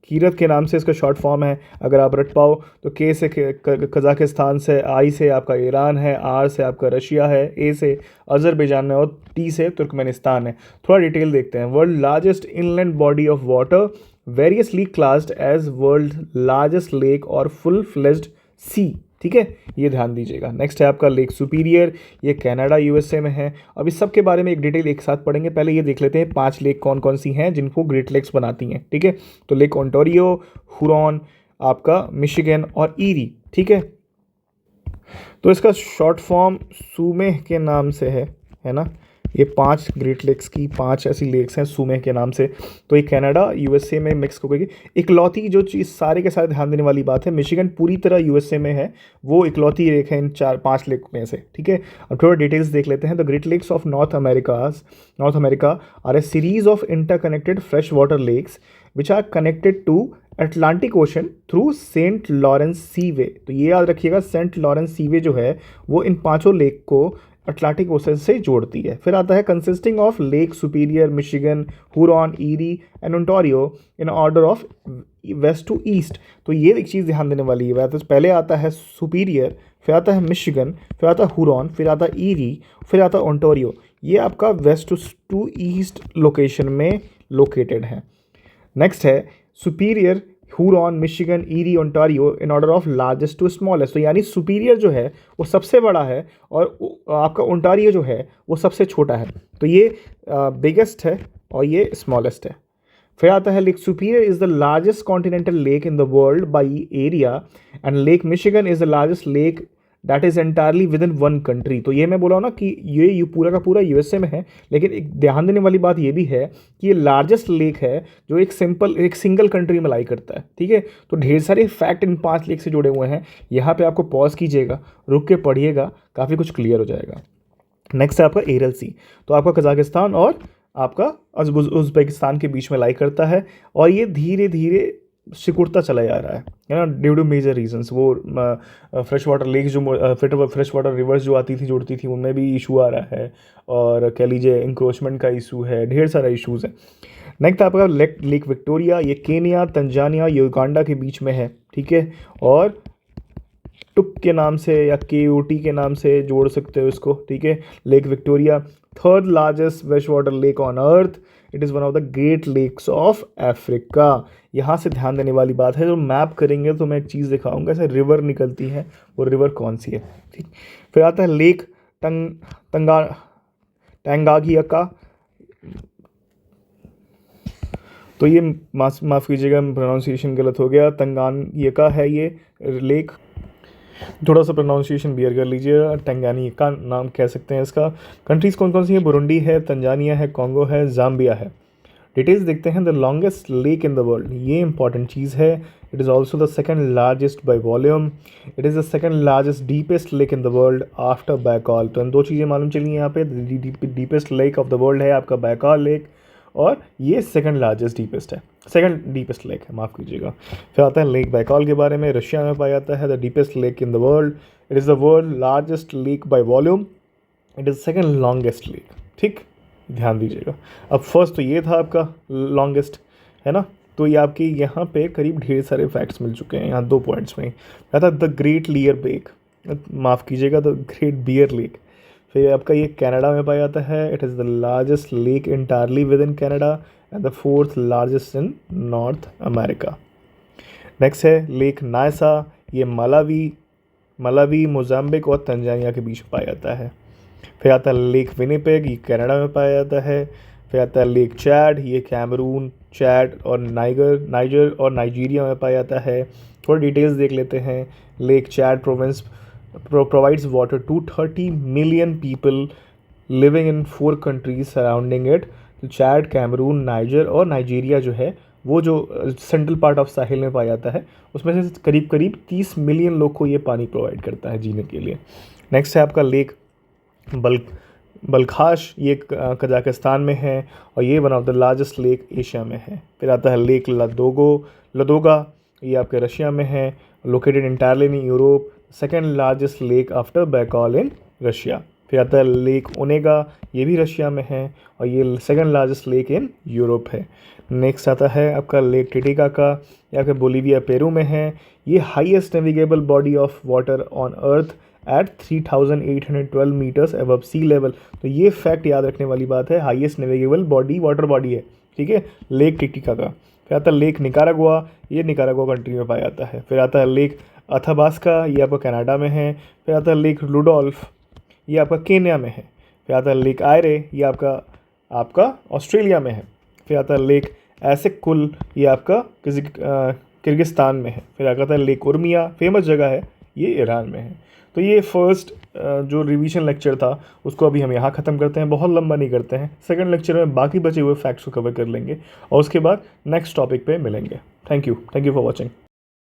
कीरत के नाम से इसका शॉर्ट फॉर्म है, अगर आप रट पाओ तो के से कजाकिस्तान से, आई से आपका ईरान है, आर से आपका रशिया है, ए से अजरबैजान है और टी से तुर्कमेनिस्तान है। थोड़ा डिटेल देखते हैं। World largest inland body of water, variously classed as world largest lake और फुल फ्लेज्ड सी। ठीक है, ये ध्यान दीजिएगा। नेक्स्ट है आपका लेक सुपीरियर, ये कनाडा यूएसए में है। अब इस सब के बारे में एक डिटेल एक साथ पढ़ेंगे, पहले ये देख लेते हैं 5 लेक कौन कौन सी हैं जिनको ग्रेट लेक्स बनाती हैं। ठीक है, तो लेक ओंटारियो, हुरॉन, आपका मिशिगन और ईरी। ठीक है, तो इसका शॉर्ट फॉर्म सूमेह के नाम से है ना, ये 5 ग्रेट लेक्स की 5 ऐसी लेक्स हैं सूमेह के नाम से। तो ये कनाडा यूएसए में मिक्स हो गई। इकलौती जो चीज़ सारे के सारे ध्यान देने वाली बात है, मिशिगन पूरी तरह यूएसए में है, वो इकलौती लेक है इन 4-5 लेक में से। ठीक है, अब थोड़ा डिटेल्स देख लेते हैं। The great lakes of North America are a series of interconnected fresh water lakes which are connected to Atlantic Ocean through Saint Lawrence Seaway. तो ये याद रखिएगा, सेंट लॉरेंस सीवे जो है वो इन 5 लेक को अटलांटिक ओशन से जोड़ती है। फिर आता है consisting of Lake Superior, Michigan, Huron, Erie and Ontario in order of west to east. तो ये एक चीज़ ध्यान देने वाली है, तो पहले आता है सुपीरियर, फिर आता है मिशिगन, फिर आता है हुरॉन, फिर आता है ईरी, फिर आता है ओंटारियो। ये आपका वेस्ट टू ईस्ट लोकेशन में लोकेटेड है। नेक्स्ट है Superior, Huron, Michigan, Erie, Ontario in order of largest to smallest. तो यानी सुपीरियर जो है वो सबसे बड़ा है और आपका ओंटारियो जो है वो सबसे छोटा है। तो ये बिगेस्ट है और ये स्मॉलेस्ट है। फिर आता है lake superior is the largest continental lake in the world by area and lake Michigan is the largest lake that is entirely with in one country. तो ये मैं बोला हूँ ना कि ये पूरा का पूरा यूएसए में है, लेकिन एक ध्यान देने वाली बात ये भी है कि ये लार्जेस्ट लेक है जो एक सिंगल कंट्री में लाई करता है। ठीक है, तो ढेर सारे फैक्ट इन 5 लेक से जुड़े हुए हैं, यहाँ पे आपको पॉज कीजिएगा, रुक के पढ़िएगा, काफ़ी कुछ क्लियर हो जाएगा। नेक्स्ट है आपका एरल सी, तो आपका कजाकिस्तान और आपका उज़्बेकिस्तान के बीच में लाई करता है और ये धीरे धीरे सिकुड़ता चला जा रहा है ना, ड्यू टू मेजर रीजंस। वो फ्रेश वाटर लेक्स जो फ्रेश वाटर रिवर्स जो आती थी जोड़ती थी, उनमें भी इशू आ रहा है, और कह लीजिए इंक्रोचमेंट का इशू है, ढेर सारा इशूज़ है। नेक्स्ट आपका लेक विक्टोरिया, ये केनिया, तंजानिया, युगांडा के बीच में है। ठीक है, और टुक के नाम से या KOT के नाम से जोड़ सकते हो इसको। ठीक है, Lake Victoria 3rd largest fresh water lake on earth, it is one of the great lakes of Africa. यहाँ से ध्यान देने वाली बात है, जो मैप करेंगे तो मैं एक चीज़ दिखाऊंगा, ऐसे रिवर निकलती है, वो रिवर कौन सी है। ठीक, फिर आता है लेक टंगाघियाका, तो ये माफ़ कीजिएगा, प्रोनाउंसिएशन गलत हो गया, तंगानिका है ये लेक। थोड़ा सा प्रोनाउंसिएशन बियर कर लीजिएगा, टंगानिका नाम कह सकते हैं इसका। कंट्रीज़ कौन कौन सी हैं? बुरुंडी है, तंजानिया है, कॉन्गो है, जाम्बिया है। डिटेल्स देखते हैं। The longest lake in the world, ये इंपॉर्टेंट चीज़ है। It is also the second largest by volume. It is the second largest deepest lake in the world after Baikal. तो इन दो चीज़ें मालूम चली यहाँ पे। Deepest lake of the world है आपका बैकॉल लेक, और ये सेकंड लार्जेस्ट डीपेस्ट है, सेकंड डीपेस्ट लेक है, माफ़ कीजिएगा। फिर आता है लेक बैकॉल के बारे में। रशिया में पाया जाता है। The deepest lake in the world. It is the world largest lake by volume. It is second longest lake. ठीक, ध्यान दीजिएगा। अब फर्स्ट तो ये था आपका लॉन्गेस्ट, है ना। तो ये आपके यहाँ पे करीब ढेर सारे फैक्ट्स मिल चुके हैं यहाँ 2 पॉइंट्स में। था द ग्रेट लियर बेक, माफ़ कीजिएगा, द ग्रेट बियर लेक। फिर आपका ये कनाडा में पाया जाता है। It is the largest lake entirely with in Canada and the 4th largest in north America. Next है लेक नायसा, ये मलावी, मोजाम्बिक और तंजानिया के बीच में पाया जाता है। फिर आता है लेक विनिपेग, ये कनाडा में पाया जाता है। फिर आता है लेक चैड, ये कैमरून, चैड और नाइजर और नाइजीरिया में पाया जाता है। थोड़ी डिटेल्स देख लेते हैं। Lake Chad province provides water to 30 million people living in 4 countries surrounding it। तो चैड, कैमरून, नाइजर और नाइजीरिया जो है वो जो सेंट्रल पार्ट ऑफ साहिल में पाया जाता है, उसमें से करीब 30 मिलियन लोग को ये पानी प्रोवाइड करता है जीने के लिए। नेक्स्ट है आपका लेक बलखाश, ये कजाकिस्तान में है और ये one of the largest lake Asia में है। फिर आता है लेक लदोगा, ये आपके रशिया में है, located entirely in Europe, second largest lake after Baikal in Russia. फिर आता है लेक ओनेगा, ये भी रशिया में है और ये second largest lake in Europe है। नेक्स्ट आता है आपका लेक टिटिकाका, ये आपके बोलीविया पेरू में है। ये highest navigable body of water on earth at 3812 metres above sea level. तो ये फैक्ट याद रखने वाली बात है, highest navigable body water body है, ठीक है, लेक टिटिकाका। फिर आता है लेक निकारागुआ, ये निकारागुआ कंट्री में पाया जाता है। फिर आता है लेक अथाबास्का, ये आपका कनाडा में है। फिर आता है लेक रुडोल्फ, ये आपका केन्या में है। फिर आता है लेक आयरे, ये आपका ऑस्ट्रेलिया में है। फिर आता है लेक एसिक-कुल, ये आपका किर्गिस्तान में है। फिर आता है लेक उर्मिया, फेमस जगह है, ये ईरान में है। तो ये फर्स्ट जो रिवीजन लेक्चर था उसको अभी हम यहाँ ख़त्म करते हैं, बहुत लंबा नहीं करते हैं। सेकंड लेक्चर में बाकी बचे हुए फैक्ट्स को कवर कर लेंगे और उसके बाद नेक्स्ट टॉपिक पे मिलेंगे। Thank you for watching.